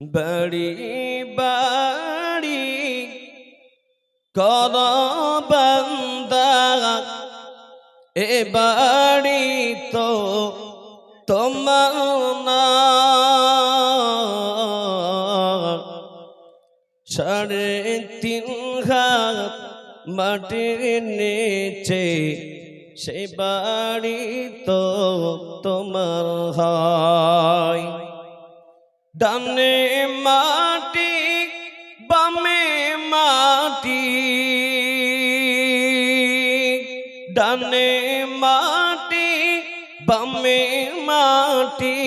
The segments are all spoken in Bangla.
বাড়ি বাড়ি কর বান্দা, এ বাড়ি তো তোমার না। 3.5 হাত মাটির নিচে সেই বাড়ি তো তোমার হয়। ডানে মাটি বামে মাটি, ডানে মাটি বামে মাটি,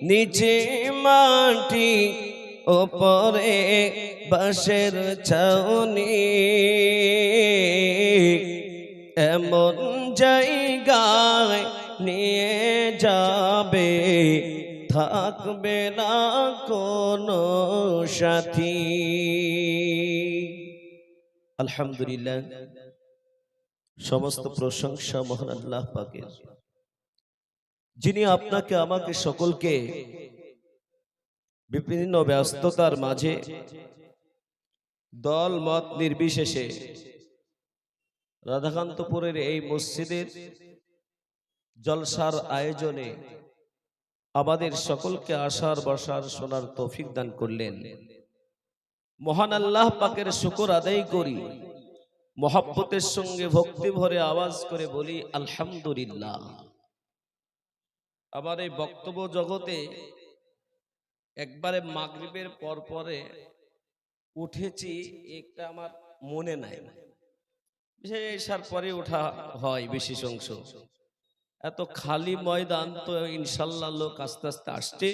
নিচে মাটি ওপরে বাঁশের ছাউনি। এমন জায়গায় নিয়ে যাবে থাকবে না কোনো সাথী। আলহামদুলিল্লাহ, সমস্ত প্রশংসা মহান আল্লাহ পাকের, যিনি আপনাকে আমাকে সকলকে বিভিন্ন ব্যস্ততার মাঝে দল মত নির্বিশেষে রাধাকান্তপুরের এই মসজিদের জলসার আয়োজনে আমাদের সকলকে আসার বসার শোনার তৌফিক দান করলেন। মহান আল্লাহ পাকের শুকর আদায় করি, মহব্বতের সঙ্গে ভক্তি ভরে আওয়াজ করে বলি আলহামদুলিল্লাহ। আমার এই বক্তব্য জগতে একবারে মাগরিবের পর পরে উঠেছি, একটা আমার মনে নাই, বিশেষার পরে ওঠা হয় বিশেষ অংশ। এত খালি ময়দান তো ইনশাল্লাহ লোক আস্তে আস্তে আসছে।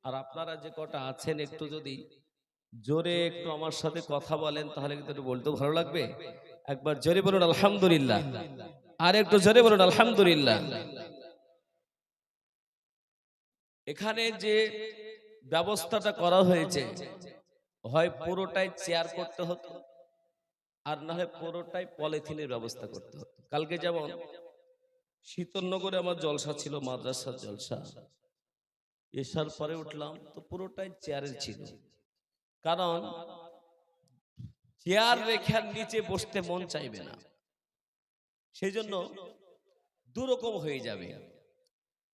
আর আপনারা যে কটা আছেন একটু যদি জোরে একটু আমার সাথে কথা বলেন তাহলে কিন্তু একটু বলতেও ভালো লাগবে। একবার জোরে বলুন আলহামদুলিল্লাহ, আর একটু জোরে বলুন আলহামদুলিল্লাহ। এখানে যে ব্যবস্থাটা করা হয়েছে, হয় পুরোটাই চেয়ার করতে হতো, আর না হয় পুরোটাই পলিথিনের ব্যবস্থা করতে হতো। কালকে যেমন শীতলনগরে আমার জলসা ছিল, মাদ্রাসার জলসা, এসার পরে উঠলাম তো পুরোটাই চেয়ারের ছিল। কারণ চেয়ার রেখার নিচে বসতে মন চাইবে না, সেই জন্য দুরকম হয়ে যাবে।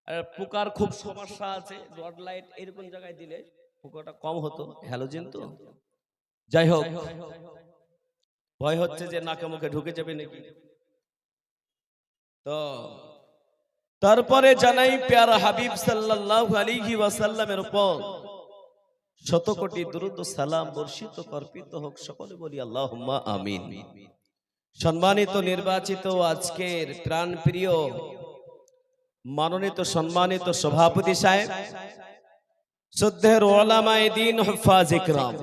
আর পোকার খুব সমস্যা আছে, রড লাইট এরকম জায়গায় দিলে পোকাটা কম হতো, হ্যালোজেন তো। যাই হোক, ভয় হচ্ছে যে নাকে মুখে ঢুকে যাবে নাকি। তো তারপরে জানাই প্যারা হাবিব সাল্লাল্লাহু আলাইহি ওয়াসাল্লামের উপর শত কোটি দুরূদ ও সালাম বর্ষিত কর্পিত হোক, সকলে বলি আল্লাহুম্মা আমিন। সম্মানিত নির্বাচিত আজকের প্রাণপ্রিয় মনোনীত সম্মানিত সভাপতি সাহেব, শ্রদ্ধেয় ওলামায়ে দ্বীন, হুফাজ ইকরাম,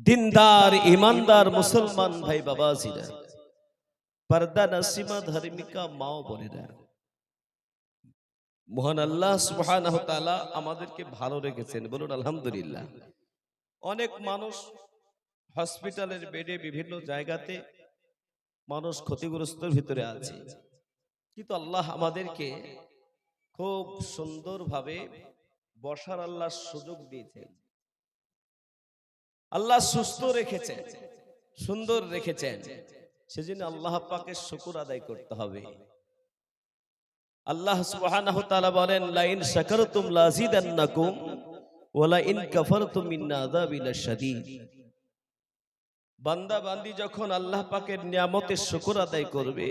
দিনদার ইমানদার মুসলমান ভাই বাবাজিরা, পর্দা নসিমা ধার্মিকা মা ও বোনেরা, মহান আল্লাহ সুবহানাহু ওয়া তাআলা আমাদেরকে ভালো রেখেছেন, বলুন আলহামদুলিল্লাহ। অনেক মানুষ হসপিটালের বেডে, বিভিন্ন জায়গাতে মানুষ ক্ষতিগ্রস্তর ভিতরে আছে, কিন্তু আল্লাহ আমাদেরকে খুব সুন্দরভাবে বসার আল্লাহ সুযোগ দিয়েছেন। আল্লাহ সুস্থ রেখেছেন, সুন্দর রেখেছেন, সেজন্য আল্লাহ পাকের শুকর আদায় করতে হবে। আল্লাহ সুবহানাহু ওয়া তাআলা বলেন, লা ইন শাকারতুম লাযিদান্নাকুম ওয়া লা ইন কাফারতুম ইন্না আযাবি লাশাদীদ। বান্দা বান্দি যখন আল্লাহ পাকের নিয়ামতের শুকর আদায় করবে,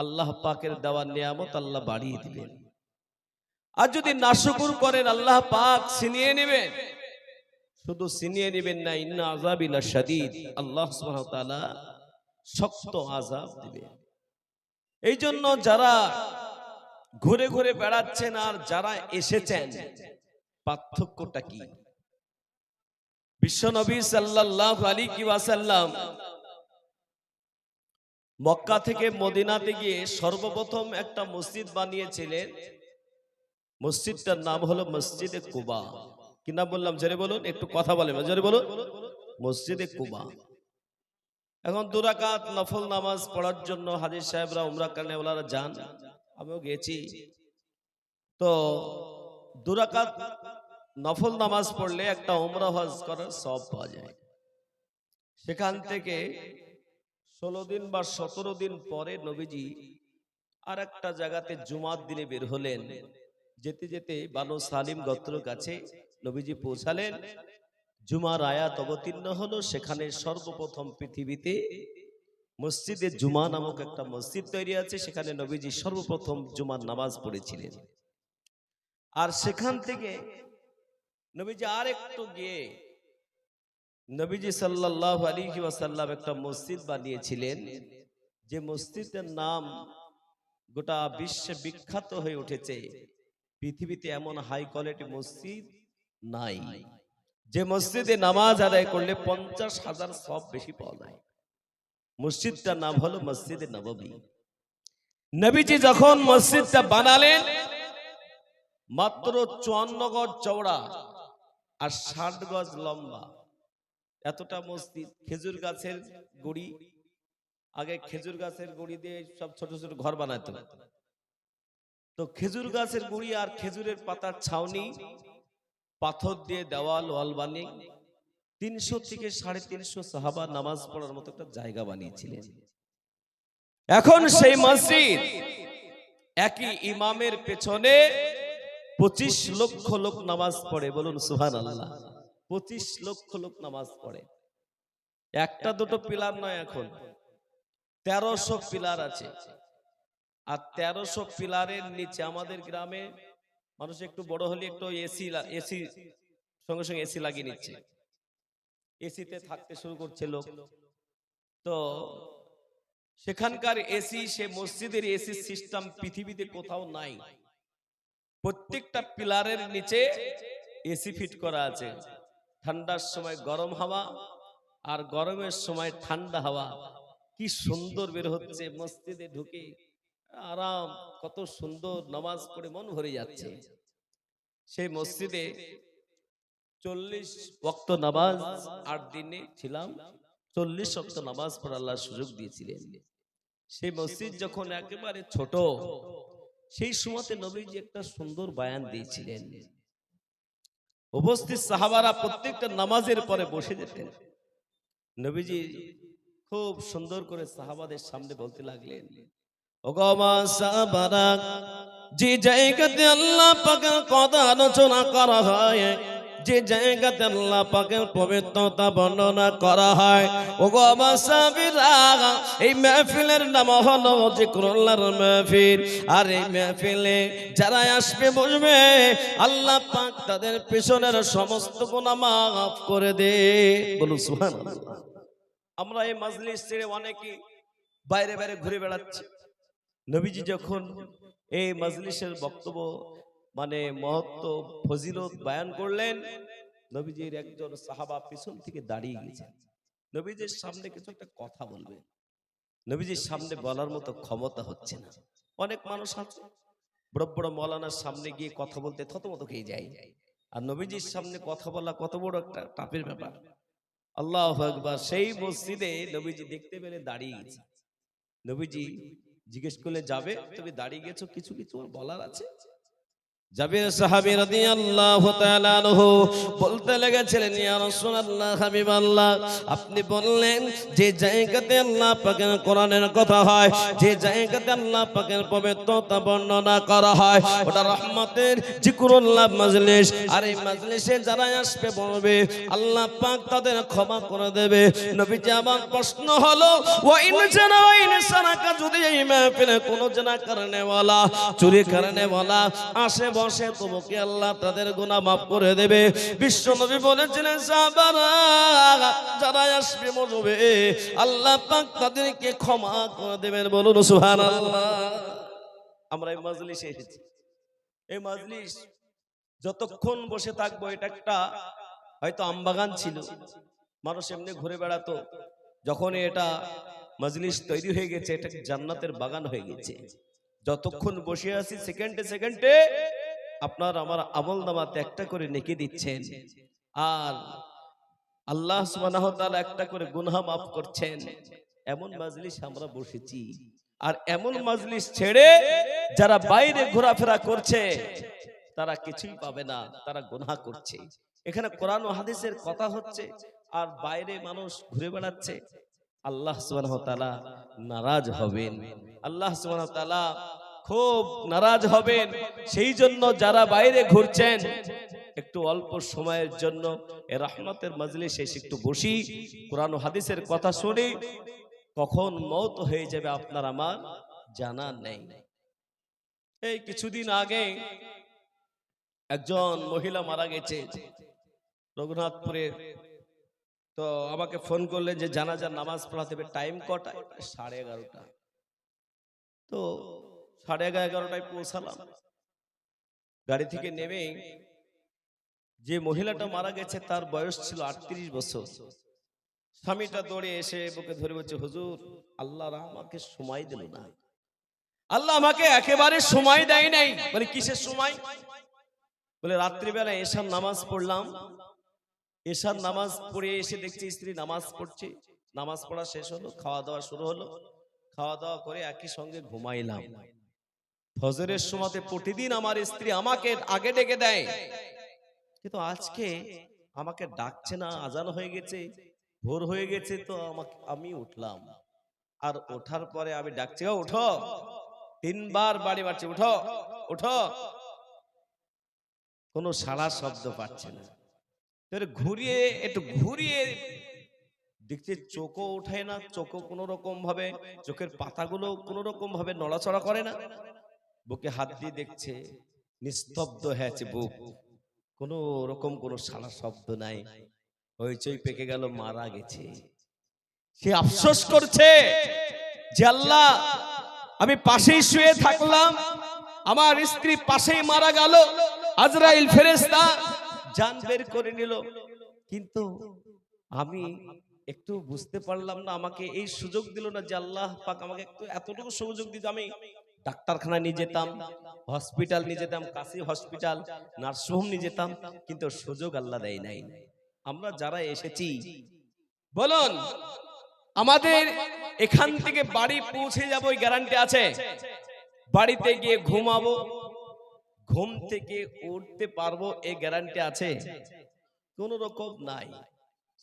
আল্লাহ পাকের দেওয়া নিয়ামত আল্লাহ বাড়িয়ে দিবেন। আর যদি নাশুকুর করেন, আল্লাহ পাক ছিনিয়ে নেবেন। শুধু ছিনিয়ে নেবেন না, ইন্না আযাবি লাশাদীদ, আল্লাহ সুবহানাহু ওয়া তাআলা শক্ত আযাব দিবেন। এই জন্য যারা ঘুরে ঘুরে বেড়াচ্ছেন আর যারা এসেছেন, পার্থক্যটা কি? বিশ্বনবী সাল্লাল্লাহু আলাইহি ওয়াসাল্লাম মক্কা থেকে মদিনাতে গিয়ে সর্বপ্রথম একটা মসজিদ বানিয়েছিলেন। মসজিদটার নাম হলো মসজিদে কুবা। কি নাম বললাম? জোরে বলুন, একটু কথা বলেন, জোরে বলুন, মসজিদে কুবা। এখন 2 রাকাত নফল নামাজ পড়ার জন্য হাজী সাহেবরা, উমরা কারনেওয়ালারা যান, আমিও গেছি। তো 2 রাকাত নফল নামাজ পড়লে একটা উমরা হজ করার সওয়াব পাওয়া যায়। সেখান থেকে 16 দিন বা 17 দিন পরে নবীজি আর একটা জায়গাতে জুমার দিনে বের হলেন। যেতে যেতে বানু সালিম গোত্রের কাছে নবীজি পৌঁছালেন। জুমার আয়াত অবতীর্ণ হলো। সেখানে সর্বপ্রথম পৃথিবীতে মসজিদে জুমা নামক একটা মসজিদ তৈরি আছে। সেখানে নবীজি সর্বপ্রথম জুমার নামাজ পড়েছিলেন। আর সেখান থেকে নবীজি আর একটু গিয়ে নবীজি সাল্লাল্লাহু আলাইহি ওয়াসাল্লাম একটা মসজিদ বানিয়েছিলেন, যে মসজিদের নাম গোটা বিশ্বে বিখ্যাত হয়ে উঠেছে। পৃথিবীতে এমন হাই কোয়ালিটি মসজিদ নাই, যে মসজিদে নামাজ আদায় করলে 50,000 সওয়াব বেশি পাওয়া যায়। মসজিদটার নাম হলো মসজিদে নববী। নবীজি যখন মসজিদটা বানালেন, মাত্র 54 গজ চওড়া আর 60 গজ লম্বা, এতটা মসজিদ। খেজুর গাছের গুড়ি, আগে খেজুর গাছের গুড়ি দিয়ে সব ছোট ছোট ঘর বানাতো। তো খেজুর গাছের গুড়ি আর খেজুরের পাতার ছাউনি, পাথর দিয়ে দেওয়াল ওয়াল বানিয়ে 300 থেকে 350 সাহাবা নামাজ পড়ার মতো একটা জায়গা বানিয়েছিলেন। এখন সেই মসজিদ একই ইমামের পেছনে 25 লক্ষ লোক নামাজ পড়ে। বলুন সুবহানাল্লাহ। 25 লক্ষ লোক নামাজ পড়ে। একটা দুটো পিলার নয়, এখন 1300 পিলার আছে। আর 1300 পিলারের নিচে আমাদের গ্রামে মানুষ একটু বড় হলে একটু এসি সঙ্গে সঙ্গে এসি লাগিয়ে নিচ্ছে, এসিতে থাকতে শুরু করছে লোক। তো সেখানকার এসি, সে মসজিদের এসি সিস্টেম পৃথিবীতে কোথাও নাই। প্রত্যেকটা পিলারের নিচে এসি ফিট করা আছে। ঠান্ডার সময় গরম হাওয়া আর গরমের সময় ঠান্ডা হাওয়া কি সুন্দর বের হচ্ছে। মসজিদে ঢুকে আরাম, কত সুন্দর নামাজ পড়ে মন ভরে যাচ্ছে। সেই মসজিদে 40 ওয়াক্ত নামাজ 8 দিনে ছিলাম। 40 ওয়াক্ত নামাজ পড়ার আল্লাহ সুযোগ দিয়েছিলেন। সেই মসজিদ যখন একেবারে ছোট, সেই সময়তে নবীজি একটা সুন্দর বয়ান দিয়েছিলেন। উপস্থিত সাহাবারা প্রত্যেকটা নামাজের পরে বসে যেতেন। নবীজি খুব সুন্দর করে সাহাবাদের সামনে বলতে লাগলেন, ওগো মা সাহাবারা, যে জায়গাতে আল্লাহ পাকের কথা আলোচনা করা হয়, যে জায়গাতে আল্লাহ পাকের পবিত্রতা বর্ণনা করা হয়, ওগো মা সাহাবীরা, এই মাহফিলের নাম হলো জিকরুল্লাহর মাহফিল। আর এই মাহফিলে যারা আসবে বসবে, আল্লাহ পাক তাদের পেছনের সমস্ত গুনাহ মাফ করে দে। বলুন সুবহানাল্লাহ। আমরা এই মাজলিস ছেড়ে অনেকেই বাইরে বাইরে ঘুরে বেড়াচ্ছি। নবীজি যখন এই মাজলিসের বক্তব্য মহত্ব ফজিলত বয়ান করলেন, নবীজির একজন সাহাবা পিছন থেকে দাঁড়িয়ে গেছেন। নবীজির সামনে কিছু একটা কথা বলবে, নবীজির সামনে বলার মতো ক্ষমতা হচ্ছে না। অনেক মানুষ আছে বড় বড় মৌলানার সামনে গিয়ে কথা বলতে থতমত খেয়ে যায়, আর নবীজির সামনে কথা বলা কত বড় একটা টাপের ব্যাপার। আল্লাহু আকবার। সেই মসজিদে নবীজি দেখতে পেলে দাঁড়িয়ে গেছে। নবীজি জিজ্ঞেস করলে, যাবে তুমি দাঁড়িয়ে গেছো, কিছু কিছু বলার আছে? জাবির সাহাবী রাদিয়াল্লাহু তাআলা আনহু বলতে লেগেছিলেন, ইয়া রাসূলুল্লাহ, হাবিবাল্লাহ, আপনি বললেন যে জায়গাতে আল্লাহ পাকের কোরআনের কথা হয়, যে জায়গাতে আল্লাহ পাকের পবিত্রতা বর্ণনা করা হয়, ওটা রহমতের জিকরুল্লাহ মাজলিস। আর এই মাজলিসে যারা আসবে বলবে, আল্লাহ পাক তাদের ক্ষমা করে দেবে। নবীজি আমার প্রশ্ন হলো, ওয়া ইন জানা ওয়া ইন সারাকা, যদি এই মাহফিলে কোনো জানা কারণেওয়ালা, চুরি কারণেওয়ালা আসে বসে, তোমাকে আল্লাহ তাদের গুনাহ মাফ করে দেবে। বিশ্ব নবী বলেছিলেন, সাহাবারা যারা আসবে বলবে, আল্লাহ পাক তাদেরকে ক্ষমা করে দেবেন। বলুন সুবহানাল্লাহ। আমরা এই মাজলিসে এসেছি, এই মাজলিস যতক্ষণ বসে থাকবো, এটা একটা হয়তো আমবাগান ছিল, মানুষ এমনি ঘুরে বেড়াতো। যখন এটা মাজলিস তৈরি হয়ে গেছে, এটা জান্নাতের বাগান হয়ে গেছে। যতক্ষণ বসে আছি, সেকেন্ডে সেকেন্ডে আপনার আমার আমলনামাতে একটা করে নেকি দিচ্ছেন, আর আল্লাহ সুবহানাহু ওয়া তাআলা একটা করে গুনাহ মাফ করছেন। এমন মাজলিস আমরা বসেছি। আর এমন মাজলিস ছেড়ে যারা বাইরে ঘোরাফেরা করছে, তারা কিছুই পাবে না, তারা গুনাহ করছে। এখানে কোরআন ও হাদিসের কথা হচ্ছে আর বাইরে মানুষ ঘুরে বেড়াচ্ছে। আল্লাহ সুবহানাহু ওয়া তাআলা নারাজ হবেন, আল্লাহ সুবহানাহু ওয়া তাআলা খুব নারাজ হবেন। সেই জন্য যারা বাইরে ঘুরছেন একটু অল্প সময়ের জন্য এই রহমতের মজলিসে এসে একটু বসি, কোরআন ও হাদিসের কথা শুনি। কখন মওত হয়ে যাবে আপনার আমার জানা নেই। এই কিছুদিন আগে একজন মহিলা মারা গেছে রঘুনাথপুরে। তো আমাকে ফোন করলেন যে জানাজার নামাজ পড়াতে হবে, টাইম কটায়? 11:30। তো 11:30টায় পৌঁছালাম। গাড়ি থেকে নেমে যে মহিলাটা মারা গেছে তার বয়স ছিল 38 বছর। স্বামীটা দৌড়ে এসে বুকে ধরে বলছে, হুজুর আল্লাহ আমাকে সময় দিল না, আল্লাহ আমাকে একেবারে সময় দেয় নাই। বলে কিসের সময়? বলে রাত্রিবেলা এশার নামাজ পড়লাম, এশার নামাজ পড়ে এসে দেখছি স্ত্রী নামাজ পড়ছে, নামাজ পড়া শেষ হলো, খাওয়া দাওয়া শুরু হলো, খাওয়া দাওয়া করে একই সঙ্গে ঘুমাইলাম। ফজরের সময়তে প্রতিদিন আমার স্ত্রী আমাকে আগে ডেকে দেয়, কিন্তু আজকে আমাকে ডাকছে না। আজান হয়ে গেছে, ভোর হয়ে গেছে, তো আমি উঠলাম। আর ওঠার পরে আমি ডাকছি, ও উঠো, 3 বার বাড়ি মারছে, উঠো উঠো, কোনো সাড়া শব্দ পাচ্ছে না। ঘুরিয়ে একটু ঘুরিয়ে দেখছে চোখও উঠায় না, চোখও কোনো রকম ভাবে, চোখের পাতাগুলো কোনো রকম ভাবে নড়াচড়া করে না। বুকে হাত দিয়ে দেখছে, নিস্তব্ধ হয়েছে বুক, কোনো রকম কোনো সাড়া শব্দ নাই। হইচই পেকে গেল, মারা গেছে। সে আফসোস করছে যে আল্লাহ আমি পাশেই শুয়ে থাকলাম, আমার স্ত্রী পাশেই মারা গেল, আজরাইল ফেরেশতা জান বের করে নিল, কিন্তু আমি একটু বুঝতে পারলাম না, আমাকে এই সুযোগ দিল না যে আল্লাহ পাক আমাকে একটু এতটুকু সুযোগ দিত। আমি ডাক্তারখানা নিয়ে যেতাম, হসপিটাল নিয়ে যেতাম, কাশি হসপিটাল, নার্সিংহোম নিয়ে যেতাম, কিন্তু সুযোগ আল্লাহ দেয় নাই। আমরা যারা এসেছি বলুন, আমাদের এখান থেকে বাড়ি পৌঁছে যাবো এই গ্যারান্টি আছে? বাড়িতে গিয়ে ঘুমাবো, ঘুম থেকে উঠতে পারবো এই গ্যারান্টি আছে? কোন রকম নাই।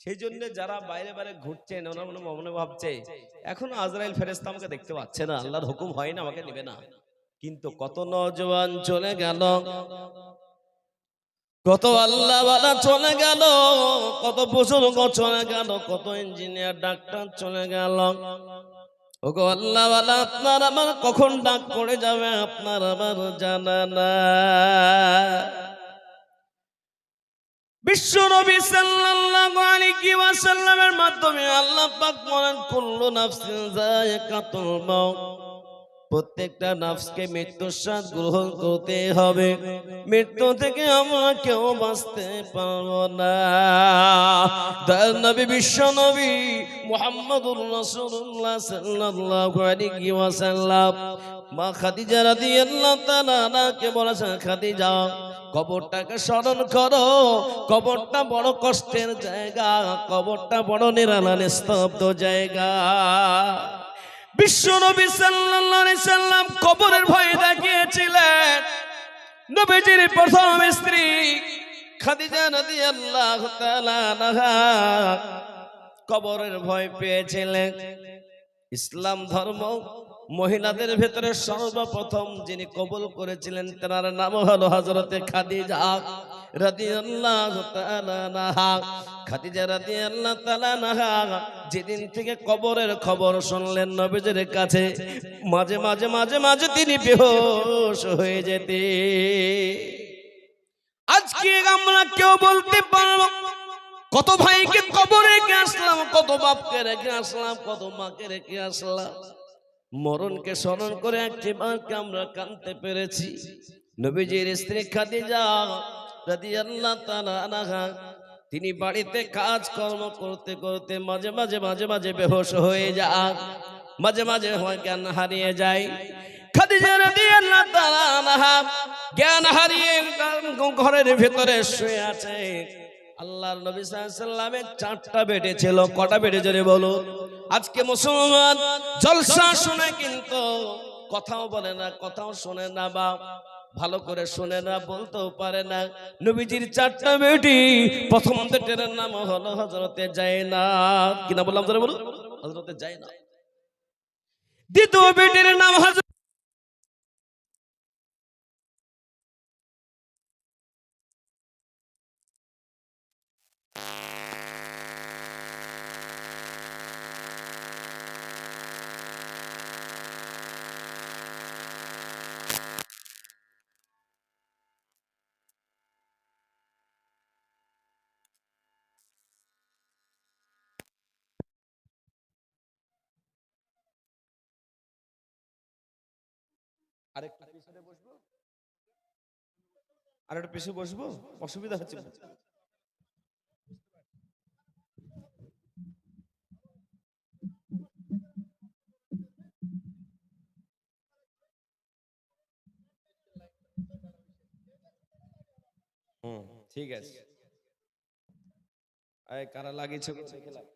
সেই জন্য যারা বাইরে বাইরে ঘুরছেন ওনারা মনে ভাবছে এখনো আজরাইল ফেরেশতা আমাকে দেখতে পাচ্ছে না, আল্লাহর হুকুম হয় না, আমাকে নেবে না। কিন্তু কত নওজোয়ান চলে গেল, কত আল্লাহওয়ালা চলে গেল, কত বুজুর্গ চলে গেল, কত ইঞ্জিনিয়ার ডাক্তার চলে গেল। ওগো আল্লাহওয়ালা, আপনার আমার কখন ডাক পড়ে যাবে আপনার আমার জানা না। বিশ্ব নবী সাল্লাল্লাহু আলাইহি ওয়াসাল্লামের মাধ্যমে আল্লাহ পাক বলেন, কুল্লু নাফসিন যায়িকাতুল মাউত, প্রত্যেকটা নফসকে মৃত্যুর স্বাদ গ্রহণ করতে হবে, মৃত্যু থেকে আমরা কেউ বাঁচতে পারবো না। দয়াল নবী বিশ্ব নবী মুহাম্মদুর রাসূলুল্লাহ সাল্লাল্লাহু আলাইহি ওয়াসাল্লাম মা খাদিজা রাদিয়াল্লাহু তাআলা আনহাকে বলেছেন, খাদিজা কবরটাকে স্মরণ করো, কবরটা বড় কষ্টের জায়গা, কবরটা বড় নিরালা নিস্তব্ধ জায়গা। বিশ্ব নবী সাল্লাল্লাহু আলাইহি সাল্লাম কবরের ভয়ে দেখিয়েছিলেন। নবীজির প্রথম স্ত্রী খাদিজা রাদিয়াল্লাহু তাআলা আনহা কবরের ভয় পেয়েছিলেন। ইসলাম ধর্ম মহিলাদের ভেতরে সর্বপ্রথম যিনি কবুল করেছিলেন তার নাম হলো হযরতে খাদিজা রাদিয়াল্লাহু তাআলা আনহা। খাদিজা রাদিয়াল্লাহু তাআলা আনহা যেদিন থেকে কবরের খবর শুনলেন নবীজির কাছে, মাঝে মাঝে মাঝে মাঝে তিনি বেহুশ হয়ে যেতেন। আজকে আমরা কেউ বলতে পারবো কত ভাইকে কবরে রেখে আসলাম, কত বাপকে রেখে আসলাম, কত মাকে রেখে আসলাম, মরণকে স্মরণ করে একটি মাকে আমরা কাঁদতে পেরেছি। নবীজির স্ত্রী খাদিজা রাদিয়াল্লাহু তাআলা আনহা তিনি বাড়িতে কাজ কর্ম করতে করতে মাঝে মাঝে মাঝে মাঝে বেহুশ হয়ে যান, মাঝে মাঝে হয় জ্ঞান হারিয়ে যায়। খাদিজা রাদিয়াল্লাহু তাআলা আনহা জ্ঞান হারিয়ে ঘরের ভিতরে শুয়ে আছে। আল্লাহর নবী সাল্লাল্লাহু আলাইহি ওয়াসাল্লামের 4টা বেডে ছিল। কটা বেডে জোরে বলো? আজকে মুসলমান জলসা শুনে কিন্তু কথাও বলে না, কথাও শোনে না, বা ভালো করে শুনে না, বলতেও পারে না। নবীজির 4টা বেটি, প্রথম বেটির নাম হলো হযরতে জায়নাব। কি নাম বললাম জোরে বলুন? হযরতে জায়নাব। দ্বিতীয় বেটির নাম হযরত আরেকটু পিছনে বসবো, আরেকটু পিছনে বসবো, অসুবিধা হচ্ছে। হুম, ঠিক আছে। এই কারা লাগিয়েছে দেখে লাগ।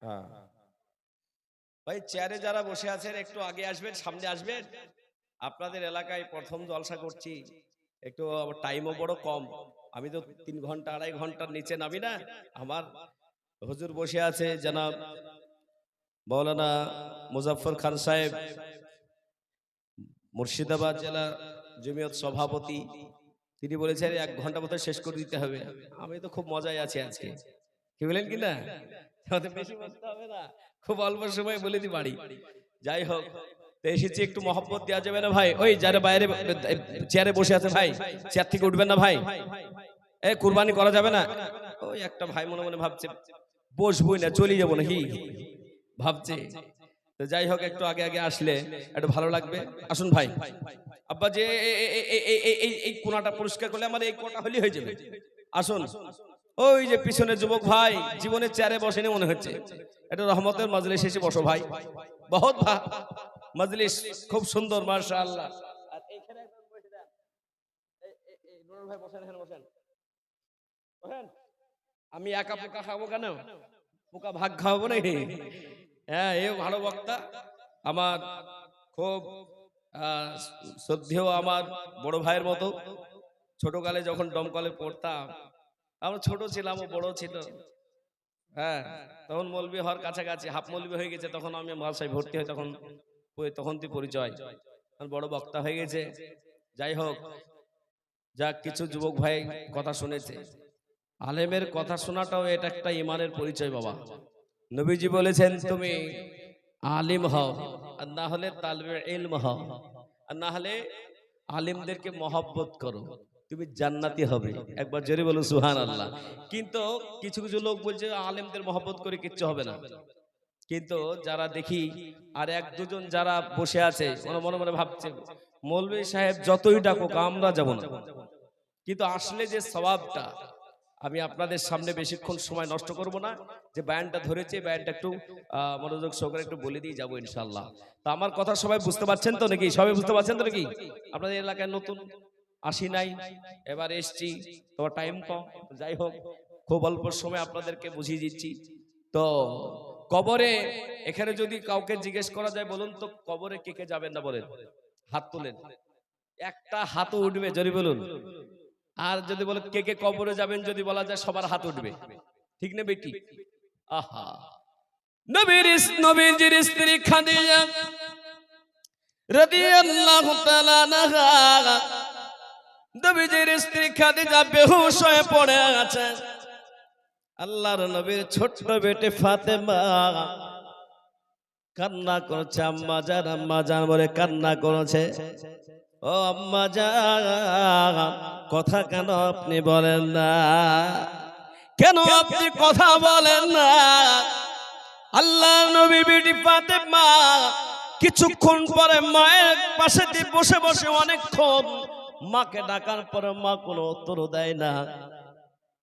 হ্যাঁ ভাই, চেয়ারে যারা বসে আছেন একটু আগে আসবেন, সামনে আসবেন। আপনাদের এলাকায় প্রথম জলসা করছি, একটু টাইমও বড় কম। আমি তো 3 ঘন্টা 2.5 ঘন্টার নিচে নামি না। আমার হুজুর বসে আছে জনাব মাওলানা মুজাফফর খান সাহেব, মুর্শিদাবাদ জেলা জমিয়ত সভাপতি। তিনি বলেছেন 1 ঘন্টা মতো শেষ করে দিতে হবে। আমি তো খুব মজায় আছি আজকে, কি বলেন কিনা? আমাদের বেশি বলতে হবে না, খুব অল্প সময় বলে দি বাড়ি। যাই হোক, তো এসেছি, একটু মহব্বত দেওয়া যাবে না ভাই? ওই যারা বাইরে চেয়ারে বসে আছে ভাই, চেয়ার থেকে উঠবেন না ভাই। এই কুরবানি করা যাবে না? ওই একটা ভাই মনে মনে ভাবছে বসবই না, চলে যাবো নাকি ভাবছে। তো যাই হোক, একটু আগে আগে আসলে একটু ভালো লাগবে। আসুন ভাই। আব্বা যে এই কোনাটা পরিষ্কার করলে আমার এই কোটা হলি হয়ে যাবে। আসুন। ওই যে পিছনে যুবক ভাই, জীবনের চেয়ারে বসেনি মনে হচ্ছে। এটা রহমতের মজলিস এসে বসো ভাই। বহুত মজলিস খুব সুন্দর, মাশাআল্লাহ। আর এইখানে একদম বসে দেন। এই নুরুল ভাই বসেন, এখানে বসেন। বসেন। আমি একা পোকা খাবো কেন? পোকা ভাগ খাওয়াবো নাকি? হ্যাঁ, এ ভালো বক্তা। আমার খুব শ্রদ্ধেয়, আমার বড় ভাইয়ের মতো। ছোটকালে যখন দমকলে পড়তাম, আমরা ছোট ছিলাম, ও বড় ছিল। হ্যাঁ, তখন মৌলবি হওয়ার কাছাকাছি, হাফ মৌলবি হয়ে গেছে। তখন আমি মাদ্রাসায় ভর্তি হই, তখন তুই পরিচয় বড় বক্তা হয়ে গেছে। যাই হোক, যাক, কিছু যুবক ভাই কথা শুনেছে। আলেমের কথা শোনাটাও এটা একটা ইমানের পরিচয় বাবা। নবীজি বলেছেন, তুমি আলিম হও, আর না হলে তালবে ইলম হও, আর না হলে আলিমদেরকে মহব্বত করো, তুমি জান্নাতি হবে। একবার জোরে বলো সুবহানাল্লাহ। কিন্তু কিছু কিছু লোক বলছে আলেমদের মহব্বত করে কিচ্ছু হবে না। কিন্তু যারা দেখি আর 1-2 জন যারা বসে আছে, মনে মনে ভাবছে মৌলভী সাহেব যতই ডাকুক আমরা যাব না। কিন্তু আসলে যে সওয়াবটা, আমি আপনাদের সামনে বেশিক্ষণ সময় নষ্ট করব না। যে বায়ানটা ধরেছে, বায়ানটা একটু মনোযোগ সহকারে একটু বলে দিয়ে যাবো ইনশাআল্লাহ। তো আমার কথা সবাই বুঝতে পারছেন তো নাকি? সবাই বুঝতে পারছেন তো নাকি? আপনাদের এলাকায় নতুন আসি নাই, এবার এসছি, তোমার টাইম কম। যাই হোক, খুব অল্প সময় আপনাদেরকে বুঝিয়ে দিচ্ছি। তো কবরে, এখানে যদি কাউকে জিজ্ঞেস করা যায়, বলুন তো কবরে কে কে যাবেন না? বলেন, হাত তোলেন। একটা হাতও উঠবে, জোরে বলুন। আর যদি বলে কে কে কবরে যাবেন, যদি বলা যায় সবার হাত উঠবে। ঠিক না বেটি? আহা, নবীজির স্ত্রী খাদিজা রাদিয়াল্লাহু তাআলা আনহা, নবীজির স্ত্রী খাদিজা বেহুশ হয়ে পড়ে আছে। আল্লাহর নবীর ছোট্ট বেটি ফাতেমা কান্না করছে। আম্মা জান বলে কান্না করেছে। ও আম্মা জান, কথা কেন আপনি বলেন না? কেন আপনি কথা বলেন না? আল্লাহ নবী বেটি ফাতেমা কিছুক্ষণ পরে মায়ের পাশে বসে বসে অনেকক্ষণ মাকে ডাকার পরে মা কোনো উত্তর দেয় না।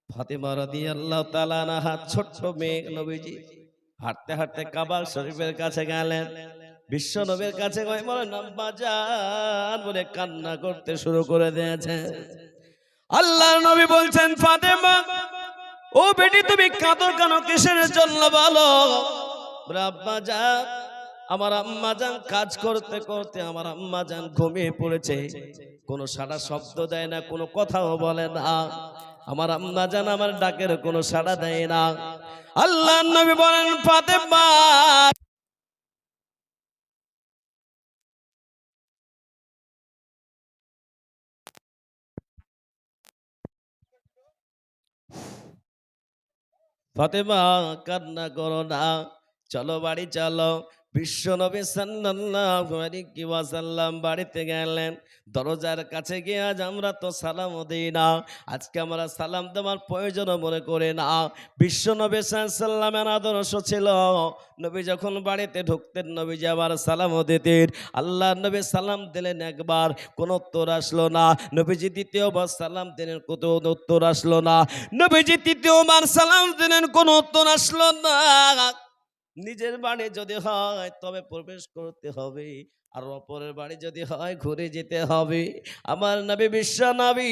ফাতেমা রাদিয়াল্লাহু তাআলা আনহা, ছোট্ট মেয়ে নবীজি হাঁটতে হাঁটতে কাবা শরীফের কাছে গেলেন। বিশ্ব নবীর কাছে বলেন আম্মা জান বলে কান্না করতে শুরু করে দিয়েছে। আল্লাহর নবী বলছেন, ফাতেমা ও বেটি, তুমি কাঁদো কেন? কিসের জন্য বলো? আব্বা জান, আমার আম্মা জান কাজ করতে করতে আমার আম্মা জান ঘুমিয়ে পড়েছে, কোনো সাড়া শব্দ দেয় না, কোনো কথাও বলে না। আমার আম্মা জান আমার ডাকের কোনো সাড়া দেয় না। আল্লাহর নবী বলেন, ফাতেমা ফাতেমা কান্না করো না, চলো বাড়ি চলো। বিশ্ব নবী সাল্লাল্লাহু আলাইহি ওয়াসাল্লাম বাড়িতে গেলেন। দরজার কাছে গিয়ে আজ আমরা তো সালাম দেই না, আজকে আমরা সালাম দেওয়ার প্রয়োজন মনে করে না। বিশ্ব নবী সাল্লামের আদর্শ ছিল, নবী যখন বাড়িতে ঢুকতেন নবীজি আবার সালাম দিতেন। আল্লাহ নবী সালাম দিলেন একবার, কোনো উত্তর আসলো না। নবীজি দ্বিতীয়বার সালাম দিলেন, কোনো উত্তর আসলো না। নবীজি তৃতীয়বার সালাম দিলেন, কোনো উত্তর আসলো না। নিজের বাড়ি যদি হয় তবে প্রবেশ করতে হবে, আর অপরের বাড়ি যদি হয় ঘুরে যেতে হবে। আমার নবী বিশ্ব নবী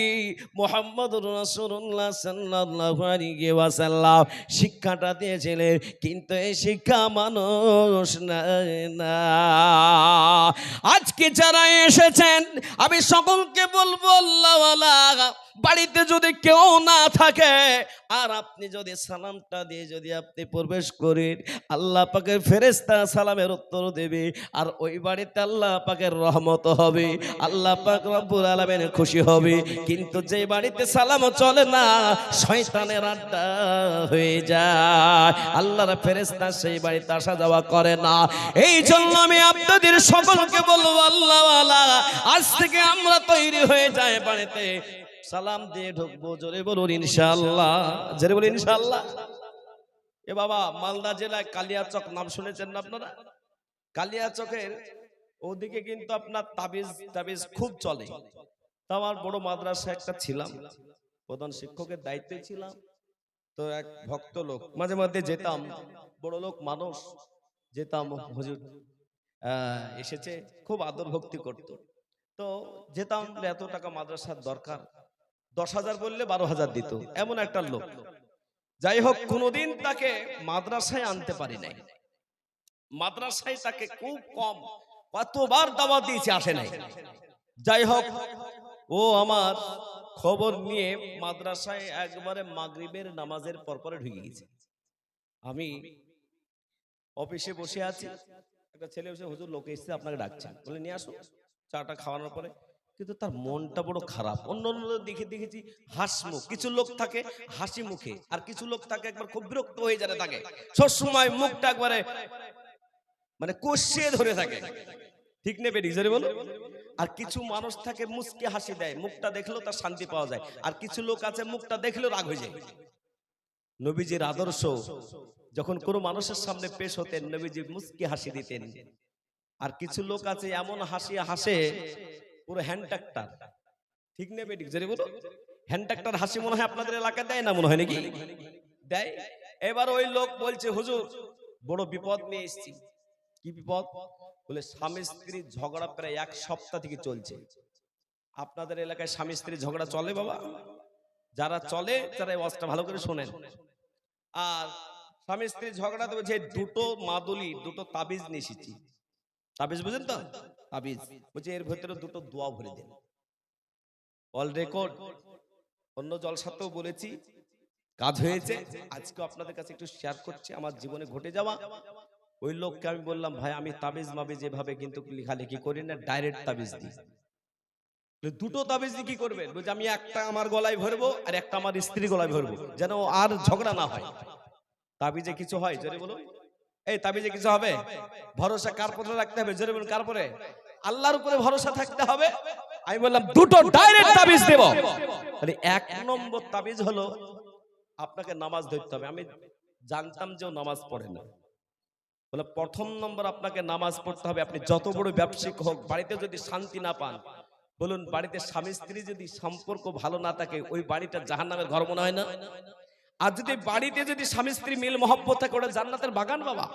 মুহাম্মদুর রাসূলুল্লাহ সাল্লাল্লাহু আলাইহি ওয়াসাল্লাম শিক্ষাটা দিয়েছিলেন, কিন্তু এই শিক্ষা মানুষ নেয় না। আজকে যারা এসেছেন আমি সকলকে বলবো, আল্লাহওয়ালা বাড়িতে যদি কেউ না থাকে আর আপনি যদি সালামটা দিয়ে যদি আপনি প্রবেশ করেন, আল্লাহ পাকের ফেরেশতা সালামের উত্তর দেবে, আর ওই বাড়িতে আল্লাহ পাকের রহমত হবে, আল্লাহ পাক রব্বুল আলামিন খুশি হবে। কিন্তু যে বাড়িতে সালাম চলে না, শয়তানের আড্ডা হয়ে যায়, আল্লাহর ফেরেশতা সেই বাড়িতে আসা যাওয়া করে না। এই জন্য আমি আপনাদের সকলকে বলবো, আল্লাহওয়ালা আজ থেকে আমরা তৈরি হয়ে যাই, বাড়িতে সালাম দিয়ে ঢুকবো। জোরে বলুন ইনশাআল্লাহ, জোরে বলুন ইনশাআল্লাহ। এ বাবা, মালদা জেলায় কালিয়াচক নাম শুনেছেন না আপনারা? কালিয়াচকের ওদিকে কিন্তু আপনার তাবিজ খুব চলে। তা আমার বড় মাদ্রাসা একটা ছিলাম, প্রধান শিক্ষকের দায়িত্বে ছিলাম। তো এক ভক্ত লোক, মাঝে মাঝে যেতাম, বড় লোক মানুষ, যেতাম, হুজুর এসেছে, খুব আদর ভক্তি করতো। তো যেতাম, এত টাকা মাদ্রাসার দরকার, 10,000 বললে 12,000 দিত, এমন একটা লোক। যাই হোক, কোনোদিন তাকে মাদ্রাসায় আনতে পারি নাই। মাদ্রাসায় তাকে খুব কম, কতবার দাওয়াত দিয়েছে, আসে নাই। যাই হোক, ও আমার খবর নিয়ে মাদ্রাসায় একবারে মাগরিবের নামাজের পরপরে ঢুকে গেছে। আমি অফিসে বসে আছি, একটা ছেলে এসে, হুজুর লোক এসেছে আপনাকে ডাকছেন, বলে নিয়ে আসো। চাটা খাওয়ানোর পরে কিন্তু তার মনটা বড় খারাপ। অন্য দেখেছি হাসমুখ, কিছু লোক থাকে হাসি মুখে, আর কিছু লোক থাকে একবার খুব বিরক্ত হয়ে যায়, থাকে সবসময় মুখটা একবারে মানে কষিয়ে ধরে থাকে, ঠিক নেবে ডিজারে বলো। আর কিছু মানুষ থাকে মুচকি হাসি দেয়, মুখটা দেখলেও তার শান্তি পাওয়া যায়। আর কিছু লোক আছে মুখটা দেখলেও রাগ হয়ে যায়। নবীজির আদর্শ যখন কোনো মানুষের সামনে পেশ হতেন, নবীজি মুচকি হাসি দিতেন। আর কিছু লোক আছে এমন হাসি হাসে পুরো হ্যান্ড ট্রাক্টর, ঠিক নেবে ডিজারে বলো। হ্যান্ড ট্রাক্টর হাসি মনে হয় আপনাদের এলাকায় দেয় না, মনে হয় নাকি দেয়? এবার ওই লোক বলছে, হুজুর বড় বিপদ নিয়ে এসেছি। কি বিপদ? বলে স্বামী স্ত্রীর ঝগড়া প্রায় 1 সপ্তাহ থেকে চলছে। আপনাদের এলাকায় স্বামী স্ত্রীর ঝগড়া চলে বাবা? যারা চলে তারা এই ওয়াজটা ভালো করে শোনেন। আর স্বামী স্ত্রীর ঝগড়া তো বলছে, দুটো মাদুলি, দুটো তাবিজ নিয়ে এসেছি। তাবিজ বুঝেন তো? তাবিজ বলছে এর ভেতরে দুটো দোয়া ভরে দেন। অল রেকর্ড, অন্য জলসাতেও বলেছি, কাজ হয়েছে। আজকে আপনাদের কাছে একটু শেয়ার করছি আমার জীবনে ঘটে যাওয়া। ওই লোককে আমি বললাম, ভাই আমি তাবিজ মাবিজ এভাবে কিন্তু লেখালেখি করি না, ডাইরেক্ট তাবিজ দিই। দুটো তাবিজ কি করবেন? বলছে আমি একটা আমার গলায় ভরবো আর একটা আমার স্ত্রী গলায় ভরবো, যেন আর ঝগড়া না হয়। তাবিজে কিছু হয়? জোরে বলুন। এই তাবিজে কিছু হবে? ভরসা কার উপরে রাখতে হবে? জোরে বলুন, কার উপরে? আল্লাহর উপরে ভরসা থাকতে হবে। আমি বললাম দুটো ডাইরেক্ট তাবিজ দেব। তাহলে 1 নম্বর তাবিজ হলো আপনাকে নামাজ ধরতে হবে। আমি জানতাম যে ও নামাজ পড়ে না। বলে প্রথম নম্বর আপনাকে নামাজ পড়তে হবে। আপনি যত বড় ব্যবসায়িক হোক, বাড়িতে যদি শান্তি না পান, বলুন বাড়িতে স্বামী স্ত্রী যদি সম্পর্ক ভালো না থাকে, ওই বাড়িটা জাহান্নামের ঘর মনে হয় না? আর যদি বাড়িতে যদি স্বামী স্ত্রী মিল মহব্বত থাকে, ওটা জান্নাতের বাগান বাবা।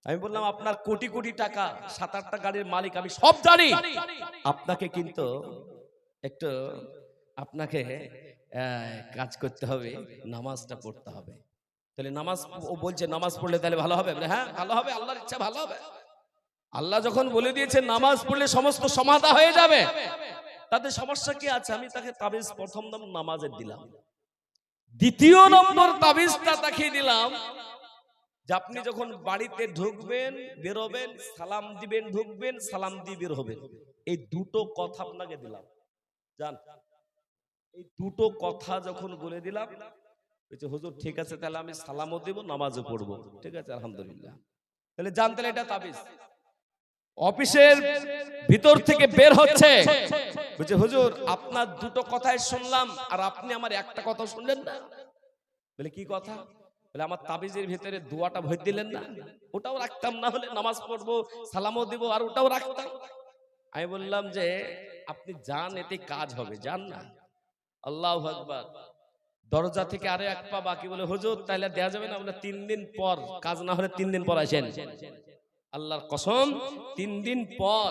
আমি বললাম আপনার কোটি কোটি টাকা, 7-8টা গাড়ির মালিক, আমি সব জানি। আপনাকে কিন্তু একটু আপনাকে কাজ করতে হবে, নামাজটা পড়তে হবে। তাহলে নামাজ, ও বলছে নামাজ পড়লে তাহলে ভালো হবে? হ্যাঁ ভালো হবে, আল্লাহর ইচ্ছা ভালো হবে। আল্লাহ যখন বলে দিয়েছে নামাজ পড়লে সমস্ত সমাধা হয়ে যাবে, তাদের সমস্যা কি আছে? আমি তাকে তাবিজ প্রথম নামাজের দিলাম, দ্বিতীয় নম্বর তাবিজটা তাকে দিলাম যে আপনি যখন বাড়িতে ঢুকবেন বেরোবেন সালাম দিবেন, ঢুকবেন সালাম দিয়ে বের হবেন, এই দুটো কথা আপনাকে দিলাম। জান, এই দুটো কথা যখন বলে দিলাম, বলছে হুজুর ঠিক আছে, তাহলে আমি সালামও দেব নামাজও পড়বো। ঠিক আছে, আলহামদুলিল্লাহ। তাহলে জানতেন এটা তাবিজ। অফিসের ভিতর থেকে বের হচ্ছে, বলছে হুজুর আপনার দুটো কথাই শুনলাম আর আপনি আমার একটা কথা শুনলেন না। বলে কি কথা? বলে আমার তাবিজের ভিতরে দোয়াটা ভরে দিলেন না, ওটাও রাখতাম, না হলে নামাজ পড়বো সালামও দিব আর ওটাও রাখতাম। আমি বললাম যে আপনি যান, এতে কাজ হবে, যান না। আল্লাহু আকবার। দরজা থেকে আরে এক পা বাকি। বলে হুজুর তাহলে দেয়া যাবে না? বলে 3 দিন পর, কাজ না হলে 3 দিন পর আসেন। আল্লাহর কসম 3 দিন পর